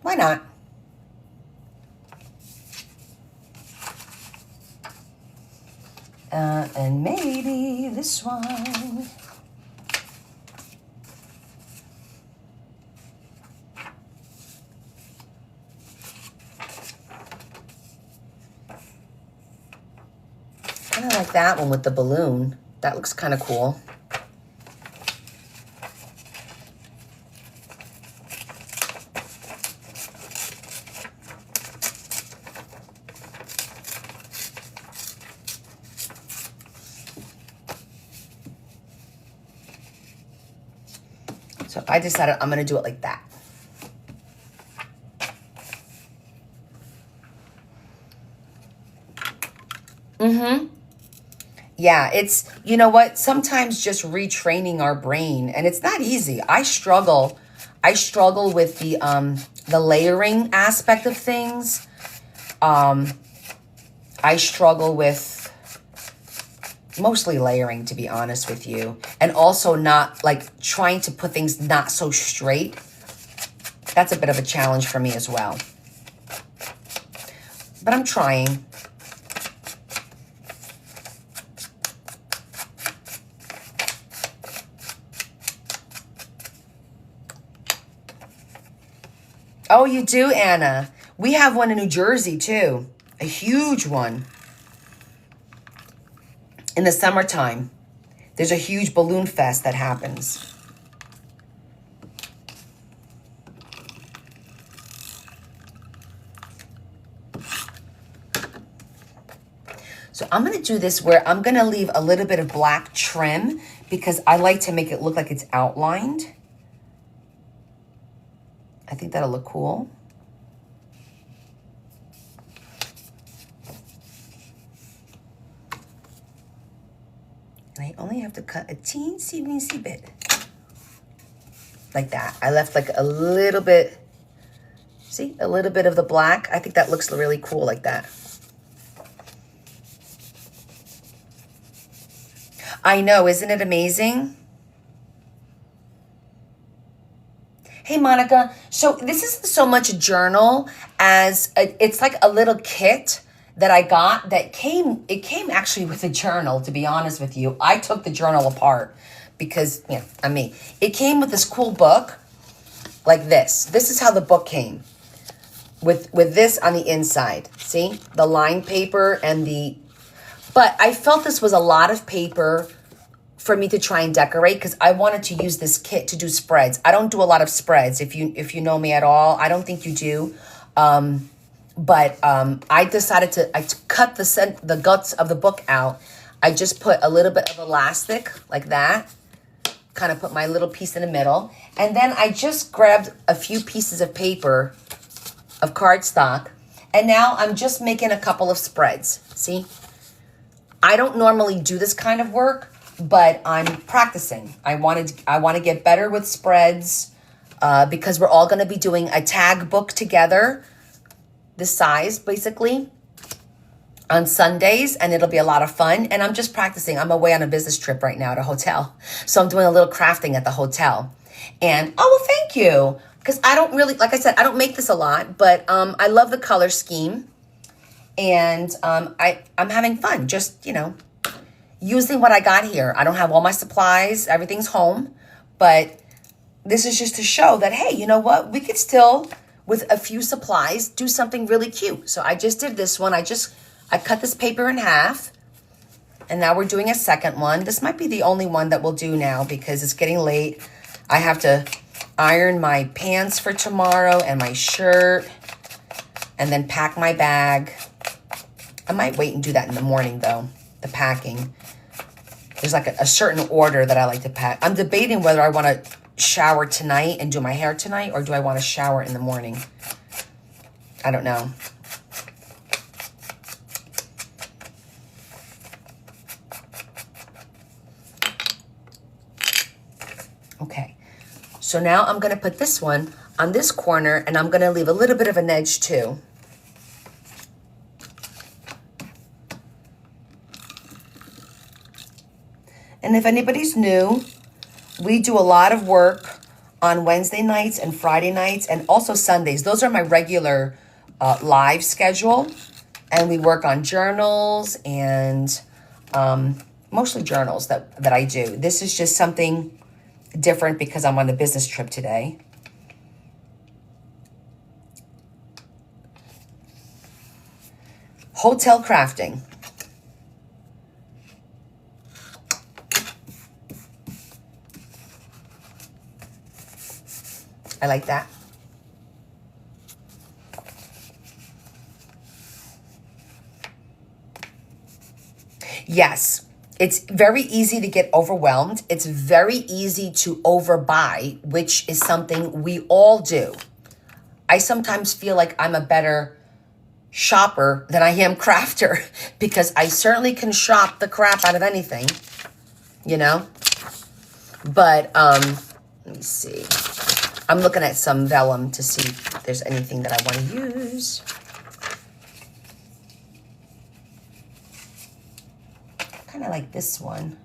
Why not? And maybe this one. Kind of like that one with the balloon. That looks kind of cool. So I decided I'm going to do it like that. Yeah, it's, you know what? Sometimes just retraining our brain, and it's not easy. I struggle with the layering aspect of things. I struggle with mostly layering, to be honest with you, and also not like trying to put things not so straight. That's a bit of a challenge for me as well. But I'm trying. Oh, you do, Anna? We have one in New Jersey, too. A huge one. In the summertime, there's a huge balloon fest that happens. So I'm going to do this where I'm going to leave a little bit of black trim because I like to make it look like it's outlined. I think that'll look cool. And I only have to cut a teensy weensy bit. like that. I left like a little bit, see, a little bit of the black. I think that looks really cool like that. I know, isn't it amazing? Hey, Monica. So this isn't so much a journal as it's like a little kit that I got that it came actually with a journal, to be honest with you. I took the journal apart because, yeah, I'm me. It came with this cool book like this. This is how the book came with this on the inside. See, the lined paper and but I felt this was a lot of paper for me to try and decorate because I wanted to use this kit to do spreads. I don't do a lot of spreads. If you know me at all, I don't think you do. But I decided to cut the guts of the book out. I just put a little bit of elastic like that, kind of put my little piece in the middle. And then I just grabbed a few pieces of paper, of cardstock. And now I'm just making a couple of spreads. See? I don't normally do this kind of work, but I'm practicing. I want to get better with spreads because we're all going to be doing a tag book together, this size basically, on Sundays, and it'll be a lot of fun. And I'm just practicing. I'm away on a business trip right now at a hotel, so I'm doing a little crafting at the hotel. And oh well, thank you, because I don't really, like I said, I don't make this a lot, but I love the color scheme, and I'm having fun. Just using what I got here. I don't have all my supplies. Everything's home. But this is just to show that, hey, you know what? We could still, with a few supplies, do something really cute. So I just did this one. I cut this paper in half. And now we're doing a second one. This might be the only one that we'll do now because it's getting late. I have to iron my pants for tomorrow and my shirt. And then pack my bag. I might wait and do that in the morning, though. The packing. There's like a certain order that I like to pack. I'm debating whether I want to shower tonight and do my hair tonight, or do I want to shower in the morning? I don't know. Okay. So now I'm going to put this one on this corner, and I'm going to leave a little bit of an edge too. And if anybody's new, we do a lot of work on Wednesday nights and Friday nights and also Sundays. Those are my regular live schedule. And we work on journals and mostly journals that I do. This is just something different because I'm on a business trip today. Hotel crafting. I like that. Yes, it's very easy to get overwhelmed. It's very easy to overbuy, which is something we all do. I sometimes feel like I'm a better shopper than I am crafter because I certainly can shop the crap out of anything, But let me see. I'm looking at some vellum to see if there's anything that I want to use. Kind of like this one.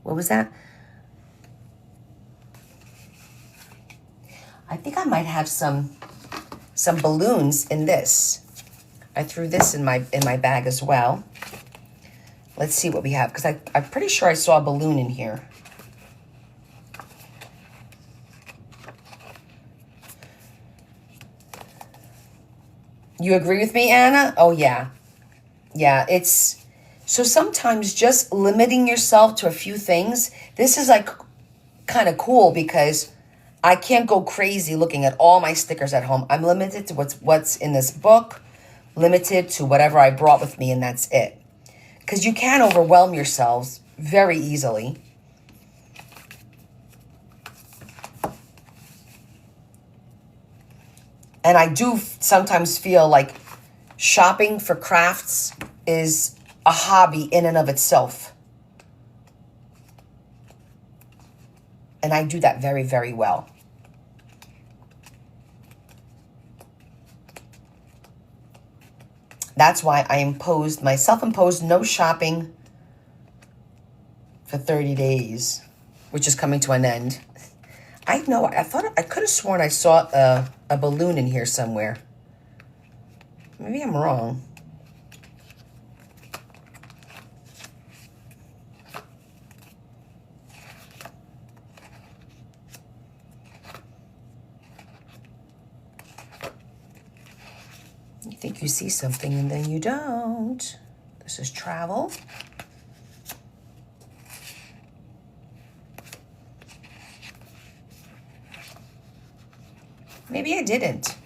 What was that? I think I might have some balloons in this. I threw this in my bag as well. Let's see what we have, because I'm pretty sure I saw a balloon in here. You agree with me, Anna? Oh, yeah. Yeah, it's... So sometimes just limiting yourself to a few things, this is like kind of cool because I can't go crazy looking at all my stickers at home. I'm limited to what's in this book, limited to whatever I brought with me, and that's it. Because you can overwhelm yourselves very easily. And I do sometimes feel like shopping for crafts is a hobby in and of itself. And I do that very, very well. That's why I imposed my self-imposed no shopping for 30 days, which is coming to an end. I know, I could have sworn I saw a balloon in here somewhere. Maybe I'm wrong. You think you see something and then you don't. This is travel. Maybe I didn't.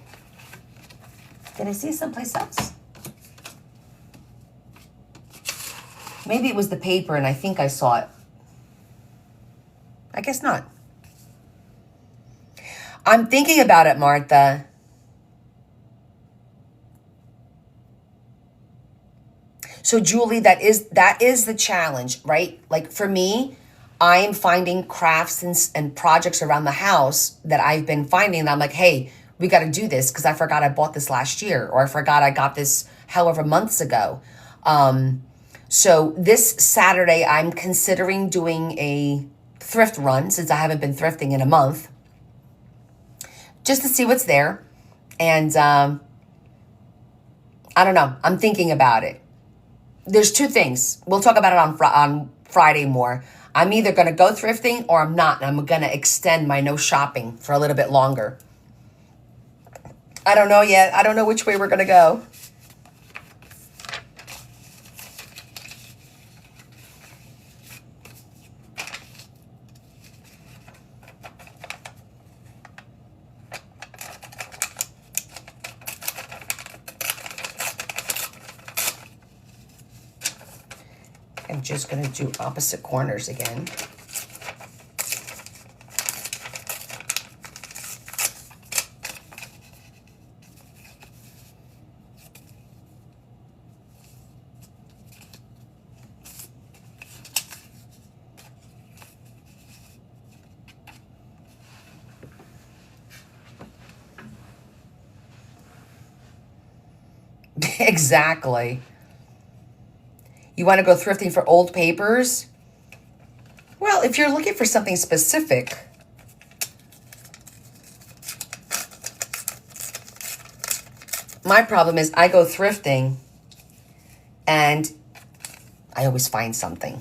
Did I see it someplace else? Maybe it was the paper and I think I saw it. I guess not. I'm thinking about it, Martha. So Julie, that is the challenge, right? Like for me, I am finding crafts and projects around the house that I've been finding. And I'm like, hey, we got to do this because I forgot I bought this last year, or I forgot I got this however months ago. So this Saturday, I'm considering doing a thrift run since I haven't been thrifting in a month, just to see what's there. And I don't know. I'm thinking about it. There's two things. We'll talk about it on Friday more. I'm either going to go thrifting or I'm not. And I'm going to extend my no shopping for a little bit longer. I don't know yet. I don't know which way we're going to go. I'm just going to do opposite corners again. Exactly. You want to go thrifting for old papers? Well, if you're looking for something specific, my problem is I go thrifting and I always find something.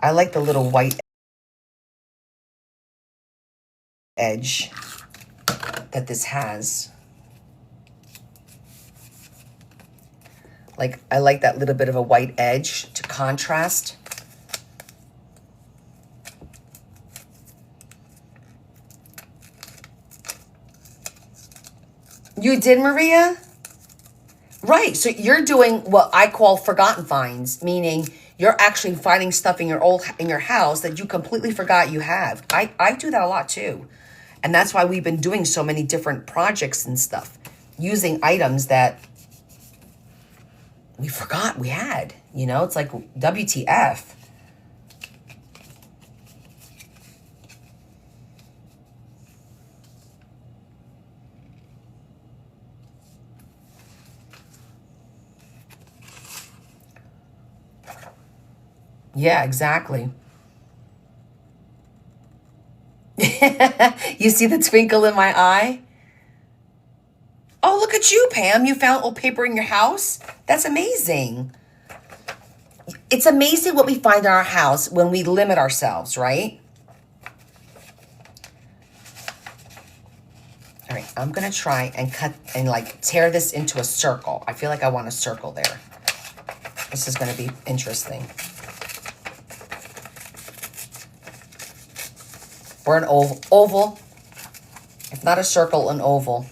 I like the little white edge that this has. Like, I like that little bit of a white edge to contrast. You did, Maria? Right, so you're doing what I call forgotten finds, meaning you're actually finding stuff in your house that you completely forgot you have. I do that a lot too. And that's why we've been doing so many different projects and stuff, using items that we forgot we had. You know, it's like WTF. Yeah, exactly. You see the twinkle in my eye? Oh, look at you, Pam. You found old paper in your house? That's amazing. It's amazing what we find in our house when we limit ourselves, right? All right, I'm going to try and cut and like tear this into a circle. I feel like I want a circle there. This is going to be interesting. Or an oval. If not a circle, an oval.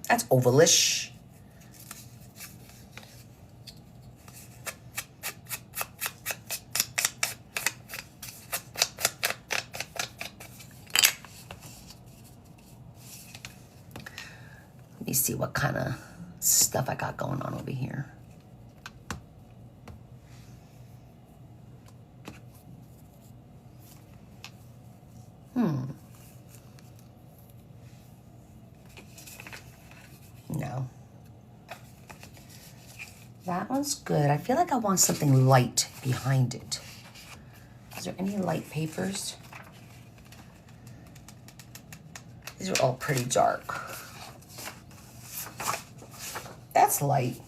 That's ovalish. see what kind of stuff I got going on over here. No. That one's good. I feel like I want something light behind it. Is there any light papers? These are all pretty dark. That's light.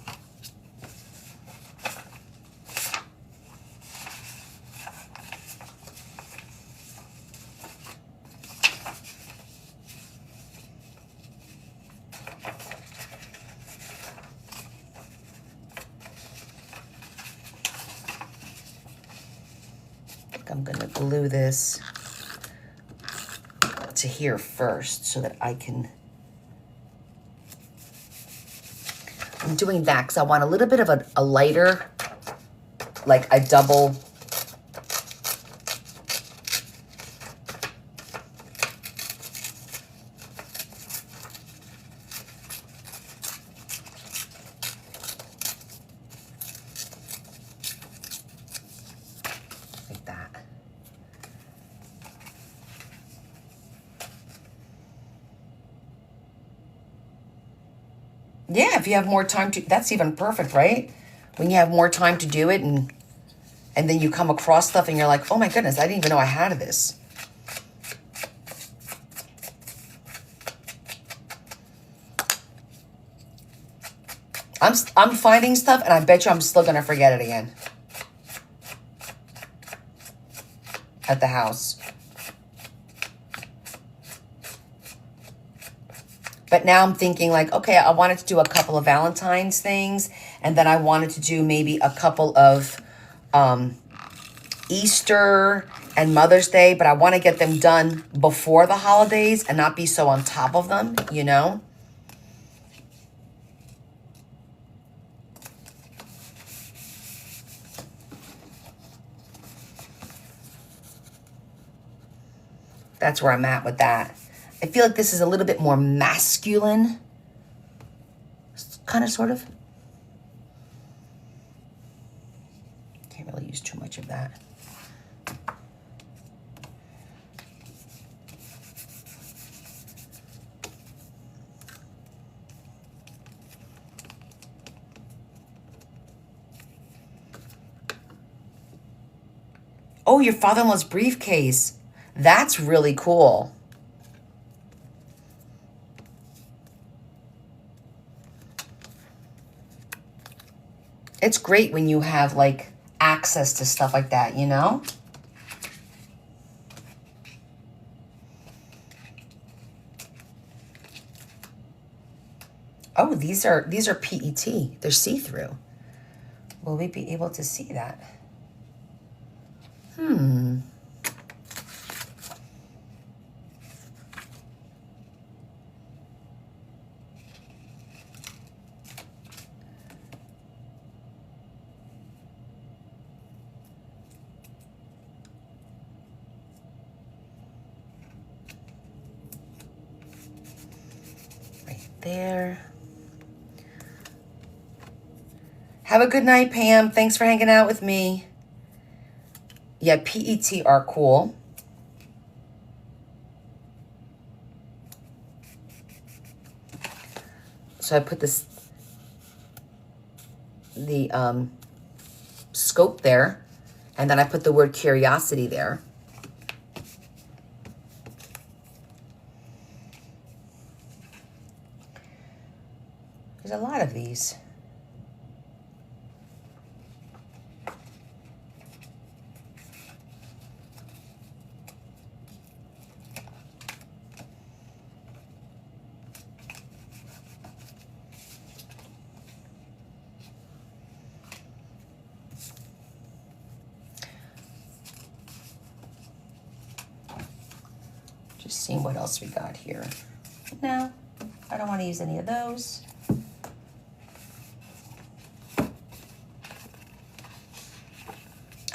I'm gonna glue this to here first so that I can, I'm doing that because I want a little bit of a lighter, like a double, like that. Yeah, if you have more time to, that's even perfect, right? When you have more time to do it and then you come across stuff and you're like, oh my goodness, I didn't even know I had this. I'm finding stuff and I bet you I'm still gonna forget it again. At the house. But now I'm thinking like, okay, I wanted to do a couple of Valentine's things, and then I wanted to do maybe a couple of Easter and Mother's Day, but I want to get them done before the holidays and not be so on top of them, you know? That's where I'm at with that. I feel like this is a little bit more masculine, kind of, sort of. Can't really use too much of that. Oh, your father-in-law's briefcase. That's really cool. It's great when you have like access to stuff like that, you know? Oh, these are PET. They're see-through. Will we be able to see that? Right there. Have a good night, Pam. Thanks for hanging out with me. Yeah, PET are cool. So I put the scope there, and then I put the word curiosity there. There's a lot of these. Just seeing what else we got here. No, I don't want to use any of those.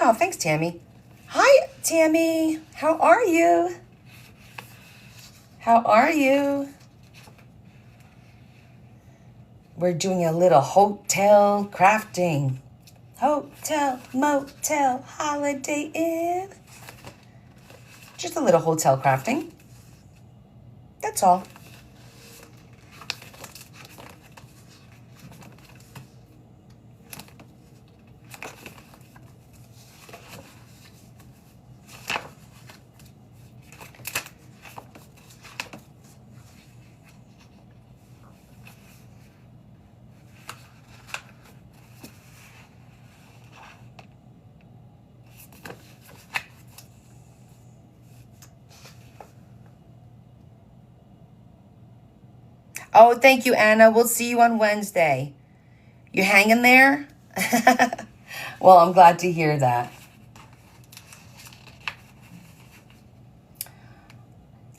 Oh, thanks, Tammy. Hi, Tammy. How are you? How are you? we're doing a little hotel crafting. Hotel, motel, holiday inn. Just a little hotel crafting. That's all. Oh, thank you, Anna. We'll see you on Wednesday. You hanging there? Well, I'm glad to hear that.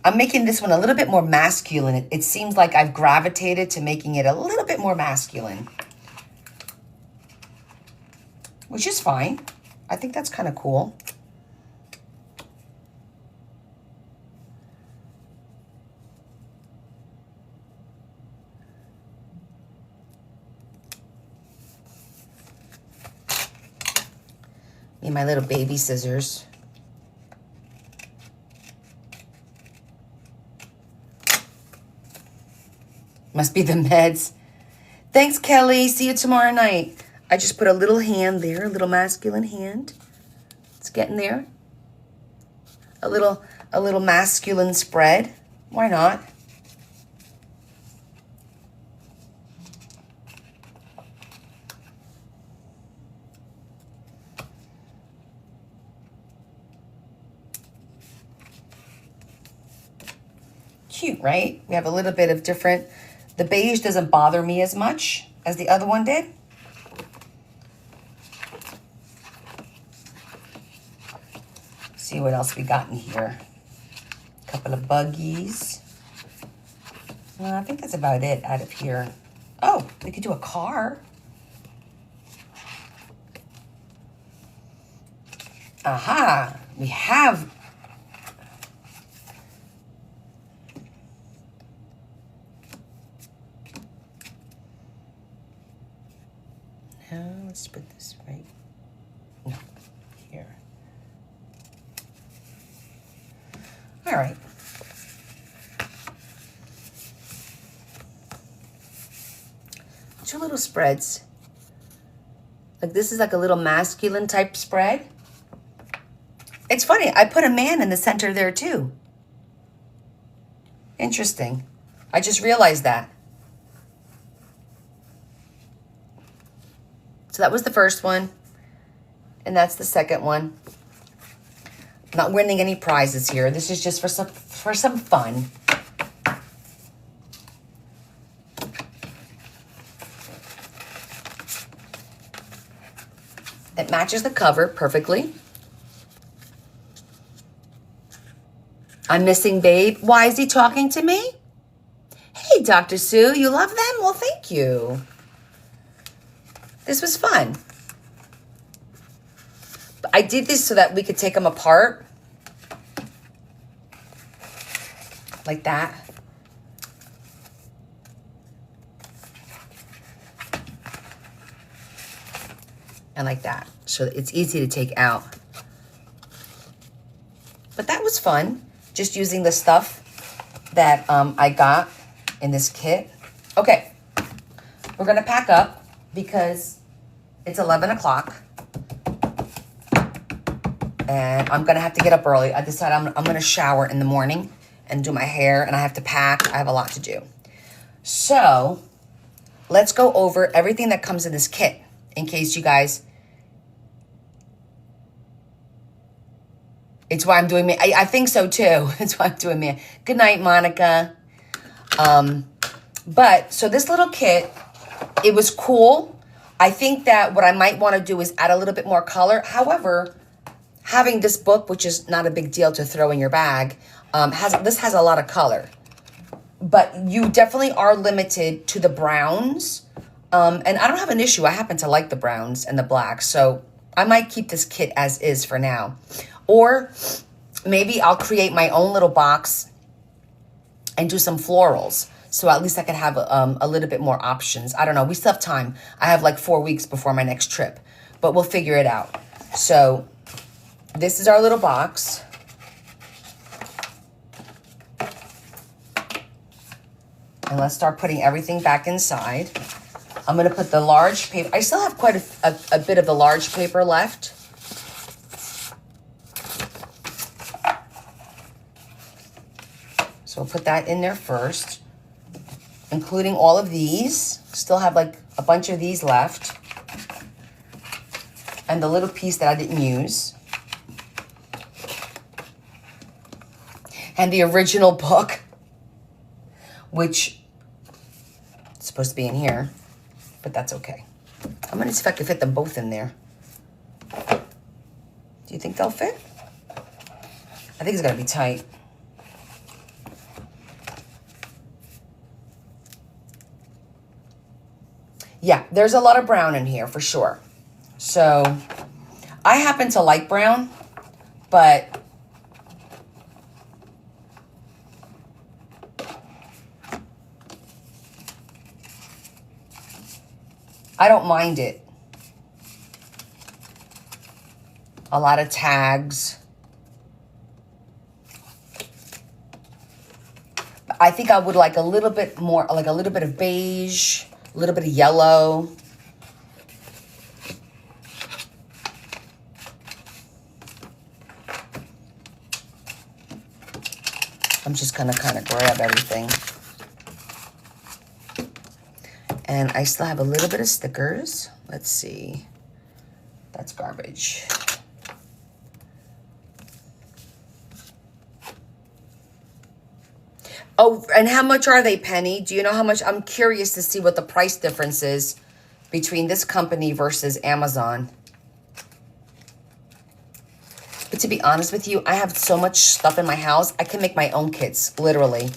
I'm making this one a little bit more masculine. It seems like I've gravitated to making it a little bit more masculine, which is fine. I think that's kind of cool. Need my little baby scissors. Must be the meds. Thanks, Kelly. See you tomorrow night. I just put a little hand there, a little masculine hand. It's getting there. A little masculine spread. Why not? Cute, right? We have a little bit of different. The beige doesn't bother me as much as the other one did. See what else we got in here. A couple of buggies. I think that's about it out of here. Oh, we could do a car. Aha, we have. Let's put this right. No, here. All right. Two little spreads. Like this is like a little masculine type spread. It's funny, I put a man in the center there too. Interesting. I just realized that. So that was the first one, and that's the second one. I'm not winning any prizes here. This is just for some fun. It matches the cover perfectly. I'm missing Babe. Why is he talking to me? Hey, Dr. Sue, you love them? Well, thank you. This was fun. I did this so that we could take them apart. Like that. And like that. So it's easy to take out. But that was fun. Just using the stuff that I got in this kit. Okay. We're going to pack up. Because it's 11 o'clock and I'm gonna have to get up early. I decided I'm gonna shower in the morning and do my hair, and I have to pack. I have a lot to do. So let's go over everything that comes in this kit in case you guys. It's why I'm doing me. I think so too. It's why I'm doing me. Good night, Monica. But so this little kit. It was cool. I think that what I might want to do is add a little bit more color. However, having this book, which is not a big deal to throw in your bag, this has a lot of color. But you definitely are limited to the browns. And I don't have an issue. I happen to like the browns and the blacks. So I might keep this kit as is for now. Or maybe I'll create my own little box and do some florals. So at least I could have a little bit more options. I don't know. We still have time. I have like 4 weeks before my next trip, but we'll figure it out. So this is our little box. And let's start putting everything back inside. I'm going to put the large paper. I still have quite a bit of the large paper left. So we'll put that in there first, including all of these. Still have like a bunch of these left. And the little piece that I didn't use. And the original book, which is supposed to be in here, but that's okay. I'm gonna see if I can fit them both in there. Do you think they'll fit? I think it's gonna be tight. Yeah, there's a lot of brown in here for sure. So I happen to like brown, but I don't mind it. A lot of tags. I think I would like a little bit more, like a little bit of beige, a little bit of yellow. I'm just gonna kind of grab everything. And I still have a little bit of stickers. Let's see. That's garbage. Oh, and how much are they, Penny? Do you know how much? I'm curious to see what the price difference is between this company versus Amazon. But to be honest with you, I have so much stuff in my house. I can make my own kits, literally.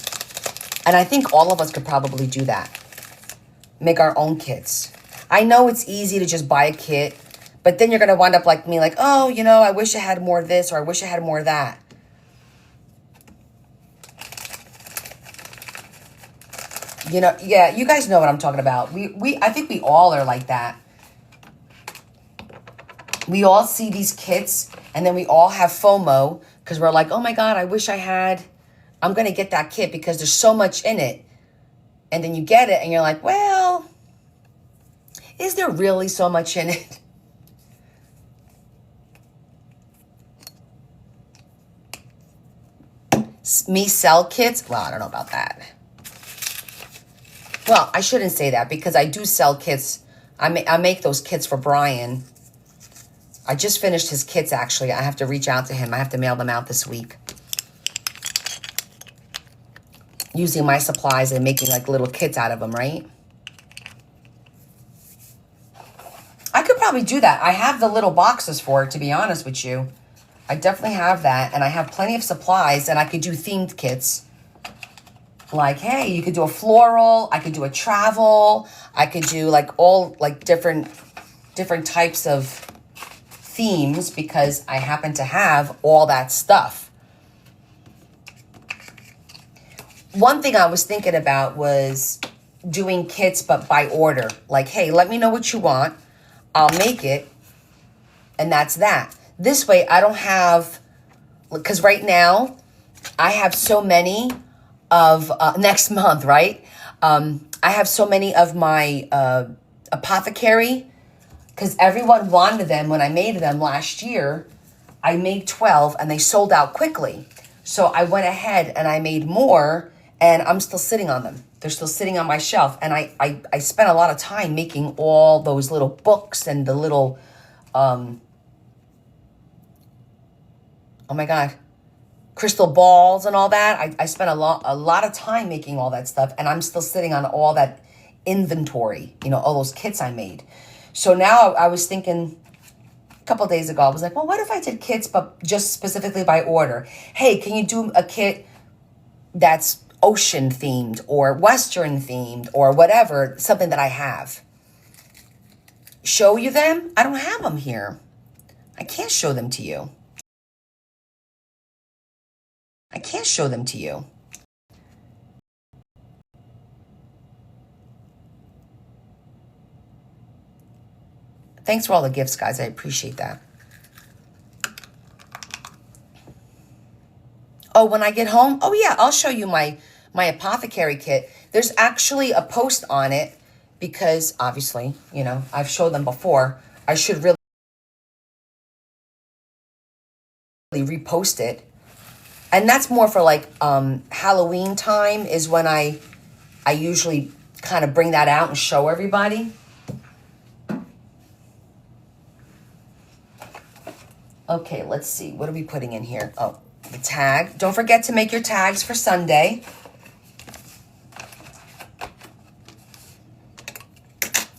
And I think all of us could probably do that. Make our own kits. I know it's easy to just buy a kit, but then you're going to wind up like me, like, oh, you know, I wish I had more of this, or I wish I had more of that. You know, yeah, you guys know what I'm talking about. I think we all are like that. We all see these kits, and then we all have FOMO, because we're like, oh my God, I wish I had, I'm going to get that kit because there's so much in it. And then you get it and you're like, well, is there really so much in it? Me sell kits? Well, I don't know about that. Well, I shouldn't say that because I do sell kits. I make those kits for Brian. I just finished his kits, actually. I have to reach out to him. I have to mail them out this week. Using my supplies and making like little kits out of them, right? I could probably do that. I have the little boxes for it, to be honest with you. I definitely have that, and I have plenty of supplies, and I could do themed kits. Like, hey, you could do a floral, I could do a travel, I could do like all like different types of themes because I happen to have all that stuff. One thing I was thinking about was doing kits, but by order. Like, hey, let me know what you want. I'll make it. And that's that. This way, I don't have, because right now, I have so many of, next month, right? I have so many of my apothecary, because everyone wanted them when I made them last year. I made 12, and they sold out quickly. So I went ahead and I made more, and I'm still sitting on them. They're still sitting on my shelf. And I spent a lot of time making all those little books and the little, oh my God, crystal balls and all that. I spent a lot of time making all that stuff. And I'm still sitting on all that inventory, you know, all those kits I made. So now I was thinking a couple of days ago, I was like, well, what if I did kits, but just specifically by order? Hey, can you do a kit that's ocean themed or Western themed or whatever, something that I have? Show you them? I don't have them here. I can't show them to you. I can't show them to you. Thanks for all the gifts, guys. I appreciate that. Oh, when I get home? Oh, yeah, I'll show you my apothecary kit. There's actually a post on it because, obviously, you know, I've showed them before. I should really repost it. And that's more for, like, Halloween time is when I usually kind of bring that out and show everybody. Okay, let's see. What are we putting in here? Oh, the tag. Don't forget to make your tags for Sunday.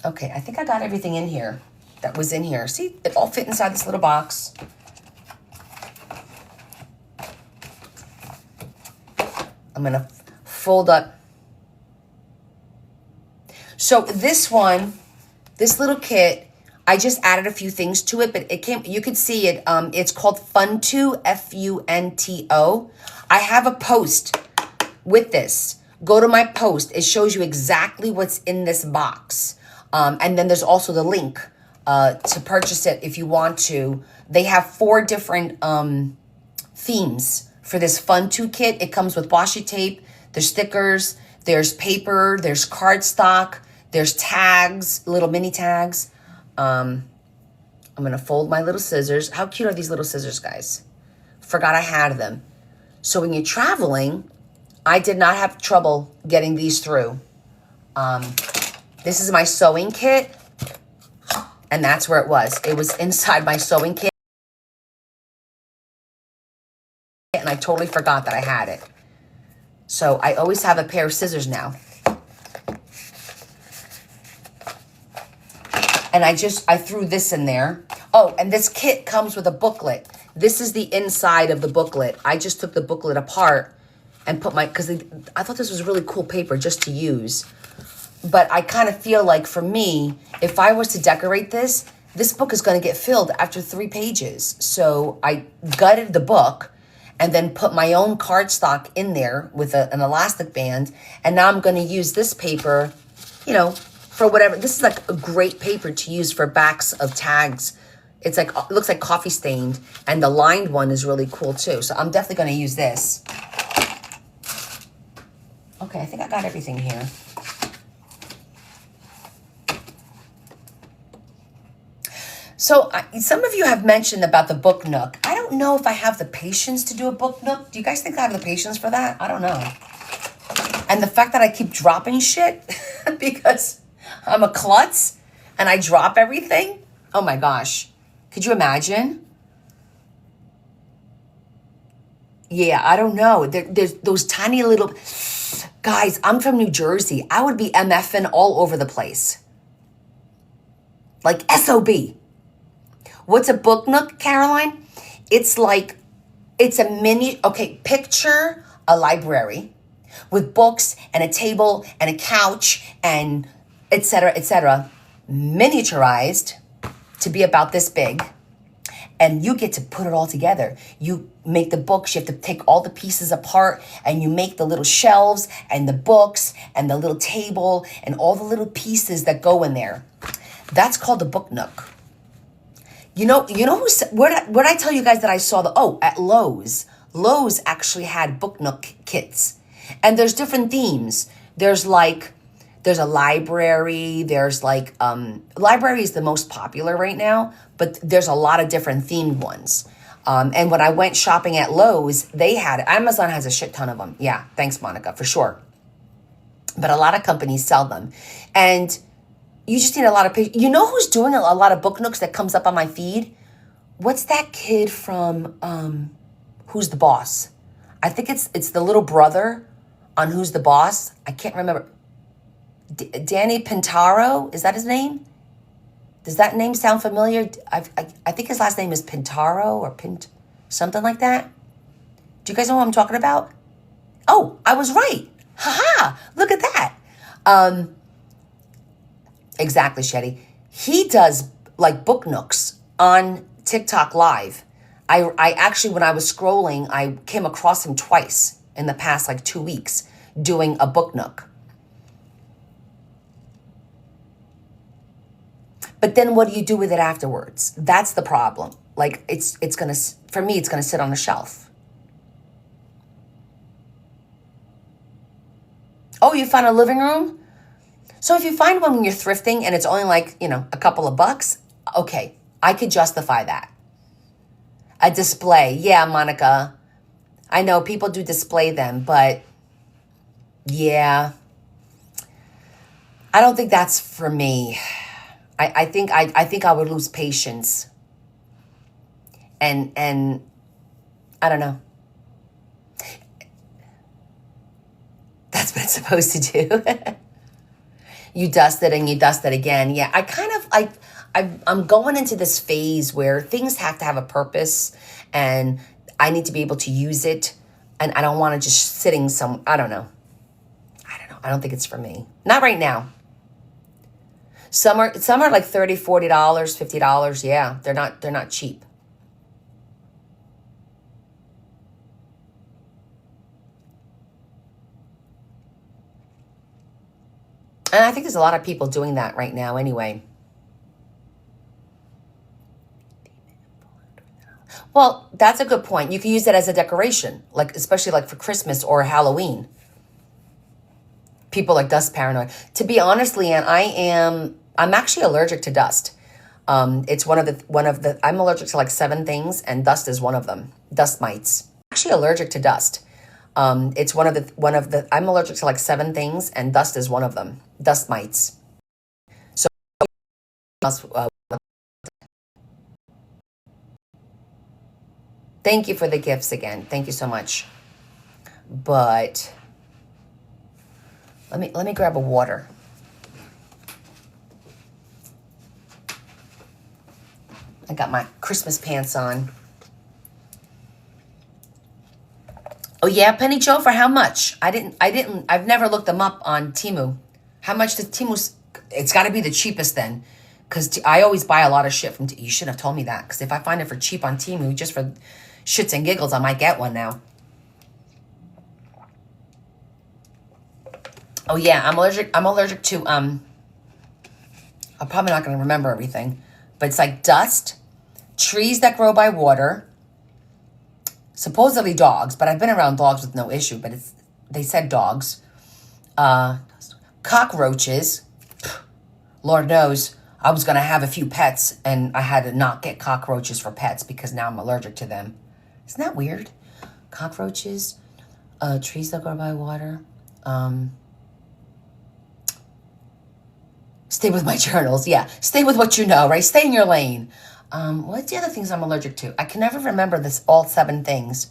Okay, I think I got everything in here that was in here. See, it all fit inside this little box. I'm going to fold up. So this one, this little kit, I just added a few things to it, but it came, you could see it. It's called Funto, Funto. I have a post with this. Go to my post. It shows you exactly what's in this box. And then there's also the link to purchase it if you want to. They have 4 different themes for this Funto kit. It comes with washi tape, there's stickers, there's paper, there's cardstock, there's tags, little mini tags. I'm going to fold my little scissors. How cute are these little scissors, guys? Forgot I had them. So when you're traveling, I did not have trouble getting these through. This is my sewing kit, and that's where it was. It was inside my sewing kit, and I totally forgot that I had it. So I always have a pair of scissors now. And I threw this in there. Oh, and this kit comes with a booklet. This is the inside of the booklet. I just took the booklet apart and put because I thought this was really cool paper just to use. But I kind of feel like for me, if I was to decorate this book is going to get filled after 3 pages. So I gutted the book and then put my own cardstock in there with an elastic band. And now I'm going to use this paper, you know, for whatever. This is like a great paper to use for backs of tags. It's like, it looks like coffee stained, and the lined one is really cool too. So I'm definitely going to use this. Okay, I think I got everything here. So some of you have mentioned about the book nook. I don't know if I have the patience to do a book nook. Do you guys think I have the patience for that? I don't know. And the fact that I keep dropping shit because I'm a klutz and I drop everything. Oh my gosh. Could you imagine? Yeah, I don't know. There's those tiny little... Guys, I'm from New Jersey. I would be MFing all over the place. Like SOB. What's a book nook, Caroline? It's like, it's a mini... Okay, picture a library with books and a table and a couch and etc., miniaturized to be about this big. And you get to put it all together. You make the books, you have to take all the pieces apart, and you make the little shelves and the books and the little table and all the little pieces that go in there. That's called a book nook. You know where did I tell you guys that I saw at Lowe's. Lowe's actually had book nook kits. And there's different themes. There's a library, there's library is the most popular right now, but there's a lot of different themed ones. And when I went shopping at Lowe's, they had, Amazon has a shit ton of them. Yeah, thanks, Monica, for sure. But a lot of companies sell them. And you just need a lot of patience. You know who's doing a lot of book nooks that comes up on my feed? What's that kid from Who's the Boss? I think it's the little brother on Who's the Boss. I can't remember. Danny Pintaro, is that his name? Does that name sound familiar? I think his last name is Pintaro or something like that. Do you guys know what I'm talking about? Oh, I was right. Haha, look at that. Exactly, Shetty. He does like book nooks on TikTok Live. I actually, when I was scrolling, I came across him twice in the past 2 weeks doing a book nook. But then what do you do with it afterwards? That's the problem. Like it's going to, for me, it's going to sit on the shelf. Oh, you found a living room? So if you find one when you're thrifting and it's only like, you know, a couple of bucks, okay, I could justify that. A display. Yeah, Monica. I know people do display them, but yeah, I don't think that's for me. I think I would lose patience. And I don't know. That's what it's supposed to do. You dust it and you dust it again. Yeah, I kind of like, I'm going into this phase where things have to have a purpose and I need to be able to use it. And I don't want to just sitting some, I don't know. I don't think it's for me. Not right now. Some are like $30, $40, $50. Yeah, they're not cheap. And I think there's a lot of people doing that right now anyway. Well, that's a good point. You can use it as a decoration, like especially like for Christmas or Halloween. People like dust paranoid. To be honest, Leanne, I'm actually allergic to dust. It's one of the I'm allergic to like 7 things and dust is one of them. Dust mites. Actually allergic to dust. It's one of the I'm allergic to like 7 things and dust is one of them. Dust mites. So thank you for the gifts again. Thank you so much. But let me grab a water. I got my Christmas pants on. Oh yeah, Penny Joe, for how much? I've never looked them up on Temu. How much does Temu's? It's got to be the cheapest then, because I always buy a lot of shit from. You should have told me that, because if I find it for cheap on Temu, just for shits and giggles, I might get one now. Oh yeah, I'm allergic to I'm probably not going to remember everything, but it's like dust, trees that grow by water, supposedly dogs, but I've been around dogs with no issue, but they said dogs. Cockroaches. Lord knows, I was going to have a few pets and I had to not get cockroaches for pets because now I'm allergic to them. Isn't that weird? Cockroaches, trees that grow by water. Stay with my journals. Yeah, stay with what you know, right? Stay in your lane. What's the other things I'm allergic to? I can never remember all 7 things.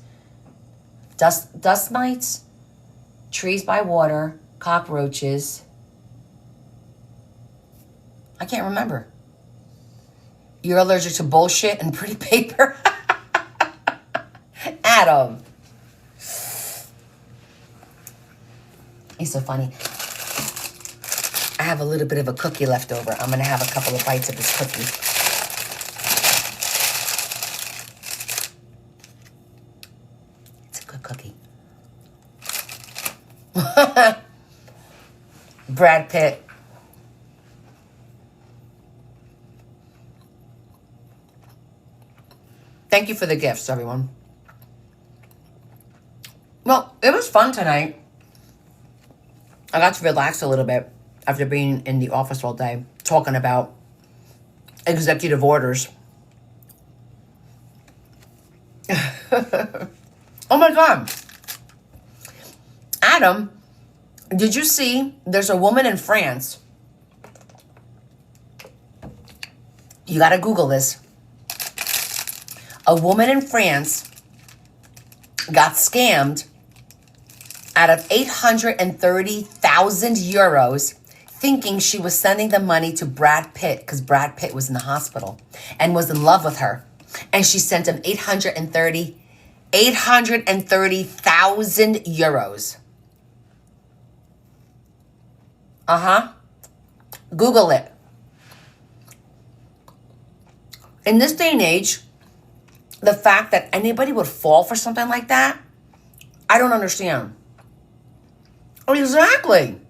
Dust mites, trees by water, cockroaches. I can't remember. You're allergic to bullshit and pretty paper? Adam. He's so funny. I have a little bit of a cookie left over. I'm going to have a couple of bites of this cookie. It's a good cookie. Brad Pitt. Thank you for the gifts, everyone. Well, it was fun tonight. I got to relax a little bit after being in the office all day, talking about executive orders. Oh my God. Adam, did you see there's a woman in France? You got to Google this. A woman in France got scammed out of 830,000 euros, thinking she was sending the money to Brad Pitt because Brad Pitt was in the hospital and was in love with her. And she sent him 830,000 euros. Google it. In this day and age, the fact that anybody would fall for something like that, I don't understand. Exactly.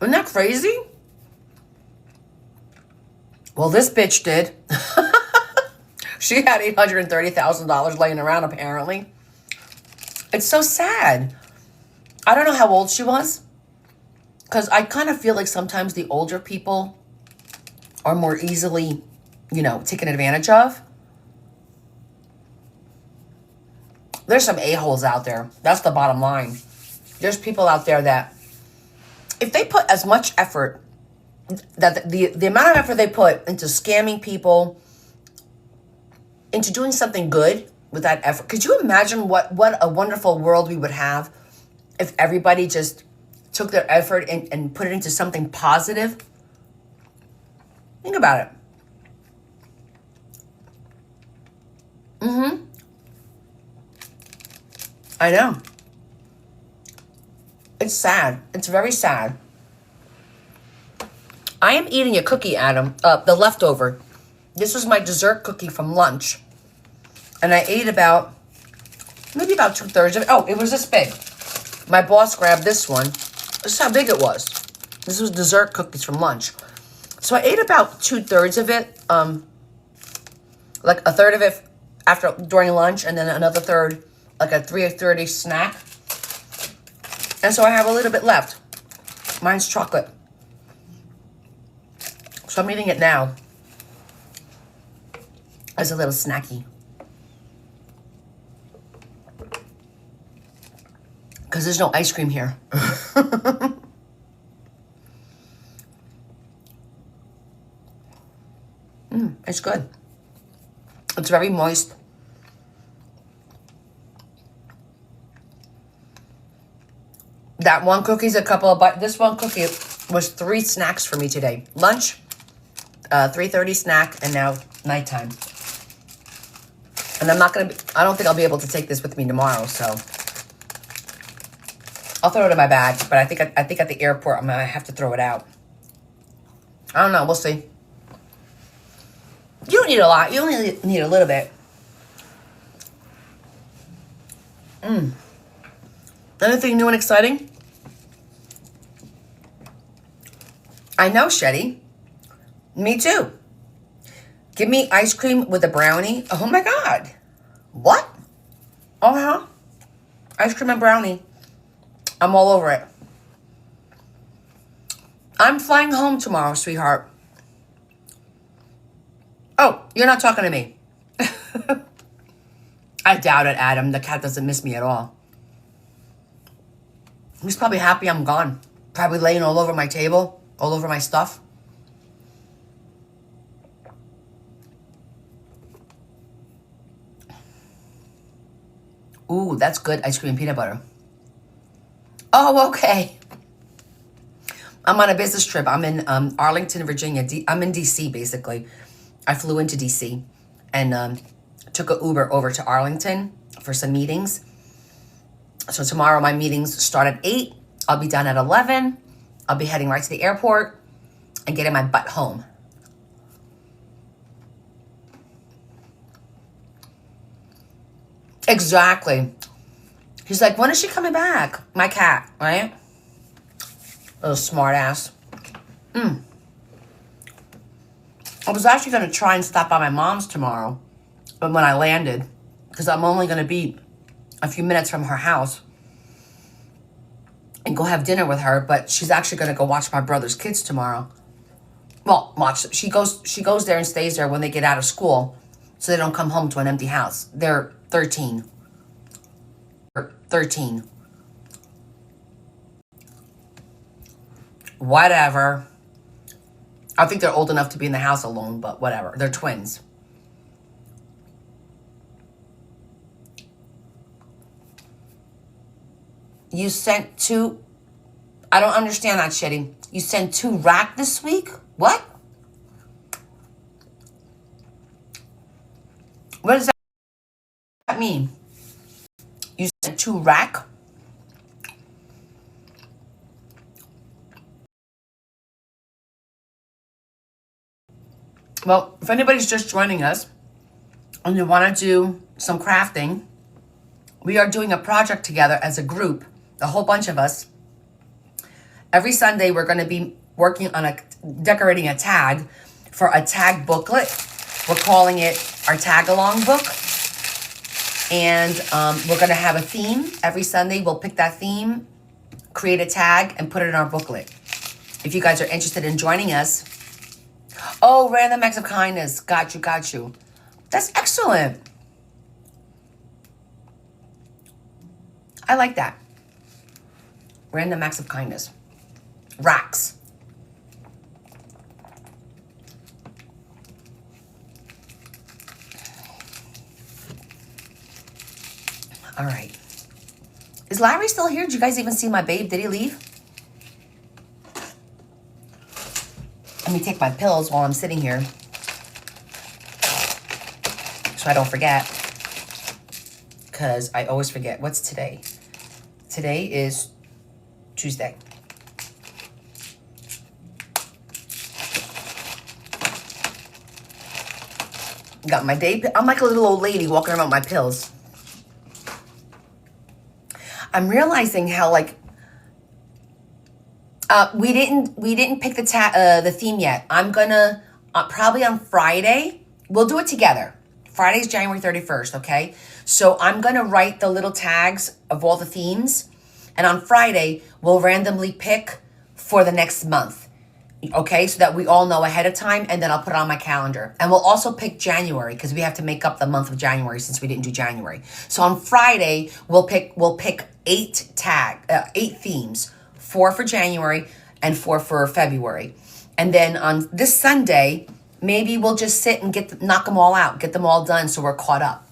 Isn't that crazy? Well, this bitch did. She had $830,000 laying around, apparently. It's so sad. I don't know how old she was, because I kind of feel like sometimes the older people are more easily, taken advantage of. There's some a-holes out there. That's the bottom line. There's people out there that, if they put as much effort, that the amount of effort they put into scamming people, into doing something good with that effort. Could you imagine what a wonderful world we would have if everybody just took their effort and put it into something positive? Think about it. I know. It's sad. It's very sad. I am eating a cookie, Adam, the leftover. This was my dessert cookie from lunch. And I ate maybe about 2/3 of it. Oh, it was this big. My boss grabbed this one. This is how big it was. This was dessert cookies from lunch. So I ate about 2/3 of it, like a third of it during lunch, and then another third, like a 3:30 snack. And so I have a little bit left. Mine's chocolate. So I'm eating it now as a little snacky. Because there's no ice cream here. It's good. It's very moist. That one cookie's a couple of bites. This one cookie was 3 snacks for me today. Lunch, 3:30 snack, and now nighttime. And I don't think I'll be able to take this with me tomorrow, so I'll throw it in my bag. But I think at the airport I'm gonna have to throw it out. I don't know. We'll see. You don't need a lot. You only need a little bit. Anything new and exciting? I know, Shetty. Me too. Give me ice cream with a brownie. Oh my God. What? Uh-huh. Ice cream and brownie. I'm all over it. I'm flying home tomorrow, sweetheart. Oh, you're not talking to me. I doubt it, Adam. The cat doesn't miss me at all. He's probably happy I'm gone. Probably laying all over my table, all over my stuff. Ooh, that's good. Ice cream and peanut butter. Oh, okay. I'm on a business trip. I'm in Arlington, Virginia. I'm in D.C., basically. I flew into D.C. and took an Uber over to Arlington for some meetings. So tomorrow my meetings start at 8. I'll be done at 11. I'll be heading right to the airport and getting my butt home. Exactly. He's like, when is she coming back? My cat, right? Little smart ass. I was actually going to try and stop by my mom's tomorrow, but when I landed, because I'm only going to be a few minutes from her house, and go have dinner with her, but she's actually going to go watch my brother's kids tomorrow. Well, she goes there and stays there when they get out of school, so they don't come home to an empty house. They're 13. 13. Whatever. I think they're old enough to be in the house alone, but whatever. They're twins. You sent 2... I don't understand that, Shetty. You sent 2 rack this week? What? What does that mean? You sent 2 rack? Well, if anybody's just joining us and you want to do some crafting, we are doing a project together as a group, a whole bunch of us. Every Sunday, we're going to be working on decorating a tag for a tag booklet. We're calling it our tag along book. And we're going to have a theme. Every Sunday, we'll pick that theme, create a tag, and put it in our booklet. If you guys are interested in joining us. Oh, random acts of kindness. Got you. That's excellent. I like that. Random acts of kindness. Racks. All right. Is Larry still here? Did you guys even see my babe? Did he leave? Let me take my pills while I'm sitting here, so I don't forget, because I always forget. What's today? Today is Tuesday. Got my day. I'm like a little old lady walking around with my pills. I'm realizing how like we didn't pick the theme yet. I'm gonna probably on Friday we'll do it together. Friday's January 31st. Okay, so I'm gonna write the little tags of all the themes, and on Friday we'll randomly pick for the next month. Okay, so that we all know ahead of time, and then I'll put it on my calendar. And we'll also pick January because we have to make up the month of January since we didn't do January. So on Friday we'll pick 8 themes, 4 for January and 4 for February. And then on this Sunday, maybe we'll just sit and knock them all out, get them all done so we're caught up.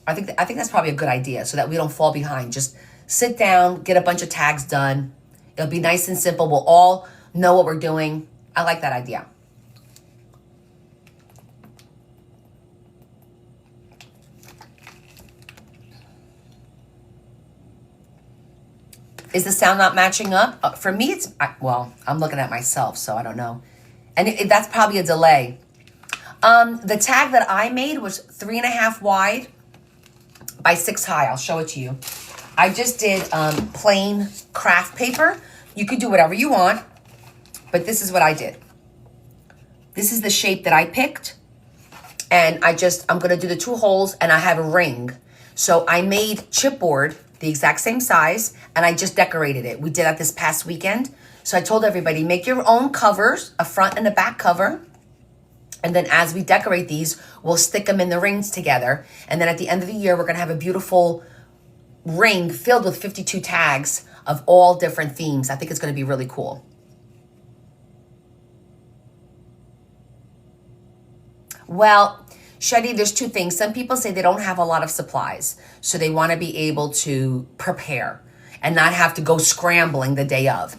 I think that's probably a good idea so that we don't fall behind. Just sit down, get a bunch of tags done. It'll be nice and simple. We'll all know what we're doing. I like that idea. Is the sound not matching up? For me, I'm looking at myself, so I don't know. And that's probably a delay. The tag that I made was 3.5 wide by 6 high. I'll show it to you. I just did plain craft paper. You could do whatever you want, but this is what I did. This is the shape that I picked. And I'm gonna do the 2 holes, and I have a ring. So I made chipboard the exact same size, and I just decorated it. We did that this past weekend. So I told everybody, make your own covers, a front and a back cover. And then as we decorate these, we'll stick them in the rings together. And then at the end of the year, we're gonna have a beautiful ring filled with 52 tags of all different themes. I think it's gonna be really cool. Well, Shetty, there's 2 things. Some people say they don't have a lot of supplies, so they want to be able to prepare and not have to go scrambling the day of.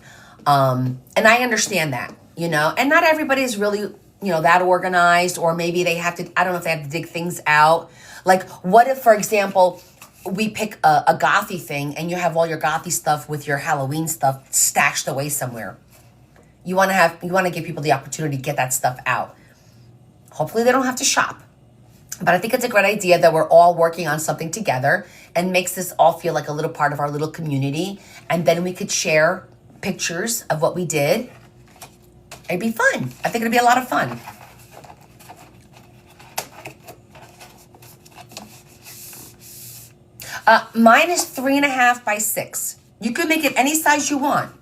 And I understand that, and not everybody is really, that organized, or maybe they have to, I don't know if they have to dig things out. Like, what if, for example, we pick a gothy thing and you have all your gothy stuff with your Halloween stuff stashed away somewhere. You want to give people the opportunity to get that stuff out. Hopefully they don't have to shop. But I think it's a great idea that we're all working on something together and makes this all feel like a little part of our little community. And then we could share pictures of what we did. It'd be fun. I think it'd be a lot of fun. Mine is 3.5 by 6. You could make it any size you want.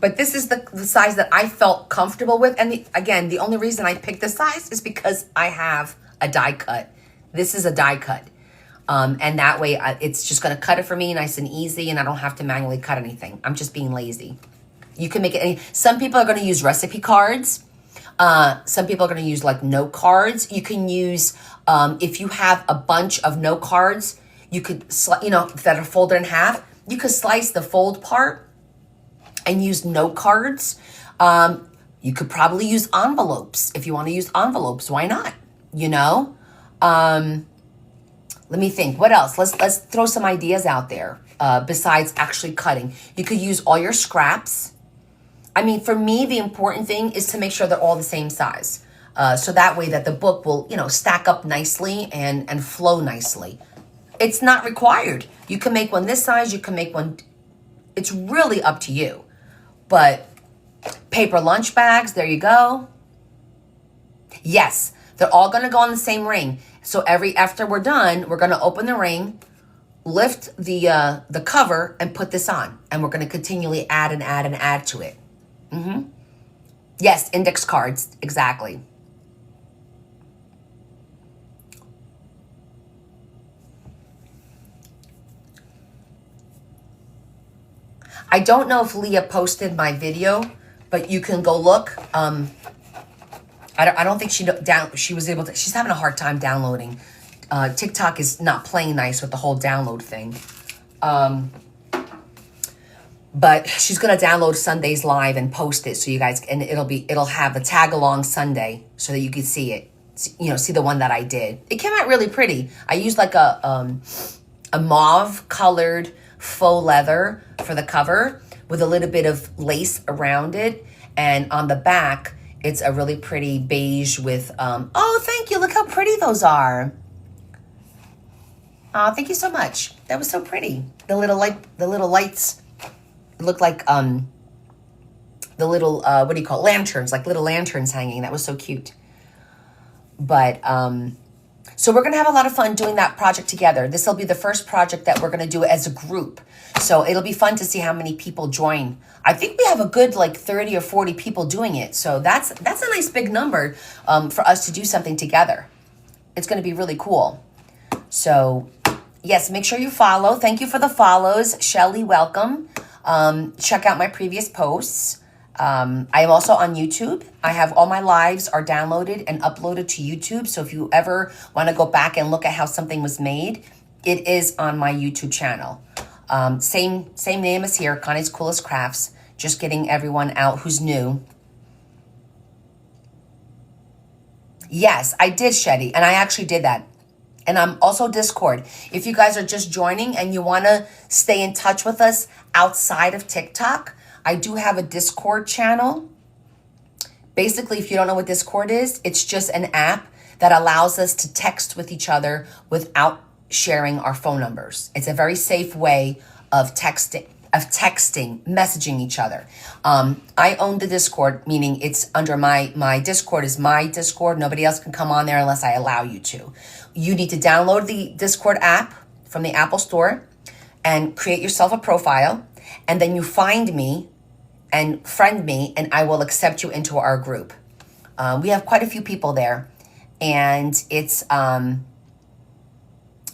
But this is the size that I felt comfortable with. And again, the only reason I picked this size is because I have a die cut. This is a die cut. And that way it's just going to cut it for me nice and easy, and I don't have to manually cut anything. I'm just being lazy. You can make it some people are going to use recipe cards. Some people are going to use like note cards. You can use, if you have a bunch of note cards, you could, that are folded in half, you could slice the fold part and use note cards. You could probably use envelopes. If you want to use envelopes, why not? Let me think. What else? Let's throw some ideas out there besides actually cutting. You could use all your scraps. I mean, for me, the important thing is to make sure they're all the same size. So that way that the book will, stack up nicely and flow nicely. It's not required. You can make one this size. You can make one. It's really up to you. But paper lunch bags, there you go. Yes, they're all going to go on the same ring. So after we're done, we're going to open the ring, lift the cover, and put this on. And we're going to continually add and add and add to it. Yes, index cards, exactly. I don't know if Leah posted my video, but you can go look. I don't think she was able to. She's having a hard time downloading. TikTok is not playing nice with the whole download thing. But she's gonna download Sunday's live and post it so you guys, and it'll have the tag along Sunday so that you can see it. See the one that I did. It came out really pretty. I used like a mauve colored faux leather for the cover with a little bit of lace around it, and on the back it's a really pretty beige with oh, thank you, look how pretty those are. Oh, thank you so much. That was so pretty. The little lights look like the little what do you call it? Lanterns, like little lanterns hanging. That was so cute. But so we're gonna have a lot of fun doing that project together. This will be the first project that we're gonna do as a group. So it'll be fun to see how many people join. I think we have a good like 30 or 40 people doing it. So that's a nice big number for us to do something together. It's gonna be really cool. So yes, make sure you follow. Thank you for the follows. Shelly, welcome. Check out my previous posts. I am also on YouTube. I have all my lives are downloaded and uploaded to YouTube. So if you ever want to go back and look at how something was made, it is on my YouTube channel. Same name as here, Connie's Coolest Crafts. Just getting everyone out who's new. Yes, I did, Shetty, and I actually did that. And I'm also Discord. If you guys are just joining and you want to stay in touch with us outside of TikTok, I do have a Discord channel. Basically, if you don't know what Discord is, it's just an app that allows us to text with each other without sharing our phone numbers. It's a very safe way of texting, messaging each other. I own the Discord, meaning it's under my Discord is my Discord. Nobody else can come on there unless I allow you to. You need to download the Discord app from the Apple Store and create yourself a profile. And then you find me and friend me, and I will accept you into our group. We have quite a few people there, and it's a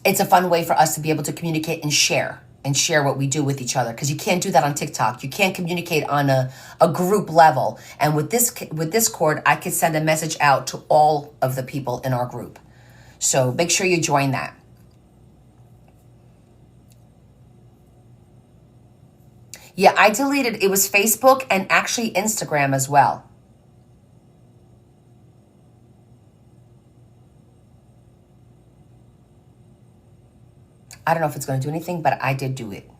fun way for us to be able to communicate and share what we do with each other, because you can't do that on TikTok. You can't communicate on a group level. And with Discord, I can send a message out to all of the people in our group. So make sure you join that. Yeah, I deleted, it was Facebook and actually Instagram as well. I don't know if it's going to do anything, but I did do it.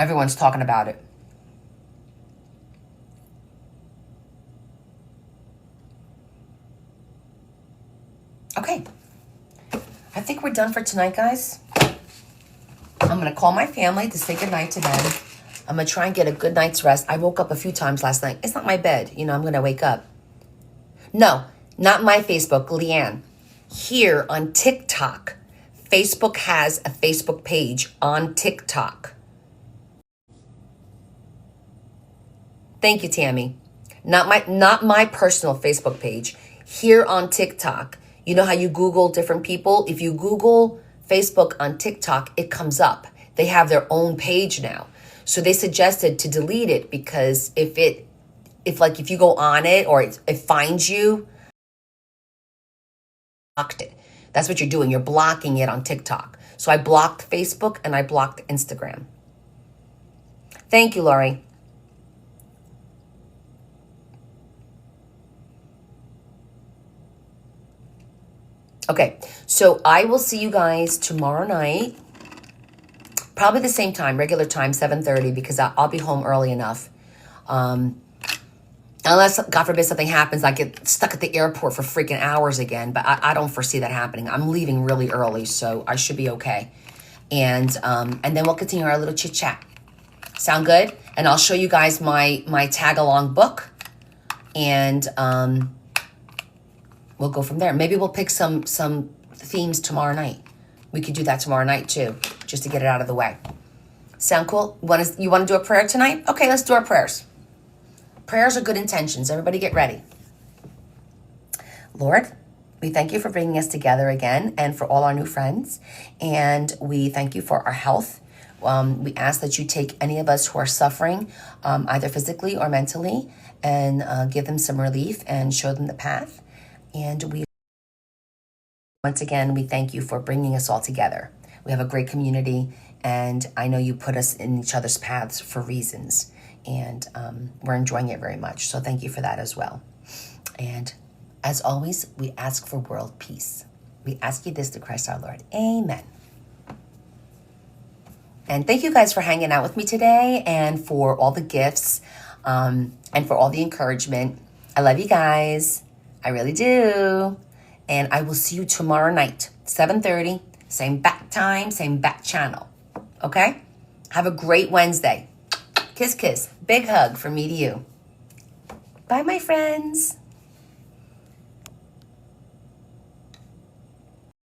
Everyone's talking about it. Okay. I think we're done for tonight, guys. I'm going to call my family to say goodnight to them. I'm going to try and get a good night's rest. I woke up a few times last night. It's not my bed. I'm going to wake up. No, not my Facebook, Leanne. Here on TikTok. Facebook has a Facebook page on TikTok. Thank you, Tammy. Not my personal Facebook page. Here on TikTok. You know how you Google different people? If you Google Facebook on TikTok, it comes up. They have their own page now. So they suggested to delete it because if you go on it or it finds you, blocked it. That's what you're doing. You're blocking it on TikTok. So I blocked Facebook and I blocked Instagram. Thank you, Lori. Okay, so I will see you guys tomorrow night. Probably the same time, regular time, 7:30, because I'll be home early enough. Unless, God forbid, something happens, I get stuck at the airport for freaking hours again. But I don't foresee that happening. I'm leaving really early, so I should be okay. and then we'll continue our little chit chat. Sound good? And I'll show you guys my tag along book, and we'll go from there. Maybe we'll pick some themes tomorrow night. We could do that tomorrow night too, just to get it out of the way. Sound cool? You want to do a prayer tonight? Okay, let's do our prayers. Prayers are good intentions. Everybody get ready. Lord, we thank you for bringing us together again and for all our new friends. And we thank you for our health. We ask that you take any of us who are suffering, either physically or mentally, and give them some relief and show them the path. And once again, we thank you for bringing us all together. We have a great community, and I know you put us in each other's paths for reasons, and we're enjoying it very much. So thank you for that as well. And as always, we ask for world peace. We ask you this through Christ our Lord. Amen. And thank you guys for hanging out with me today, and for all the gifts, and for all the encouragement. I love you guys. I really do. And I will see you tomorrow night, 7:30, same back time, same back channel. Okay? Have a great Wednesday. Kiss, kiss. Big hug from me to you. Bye, my friends.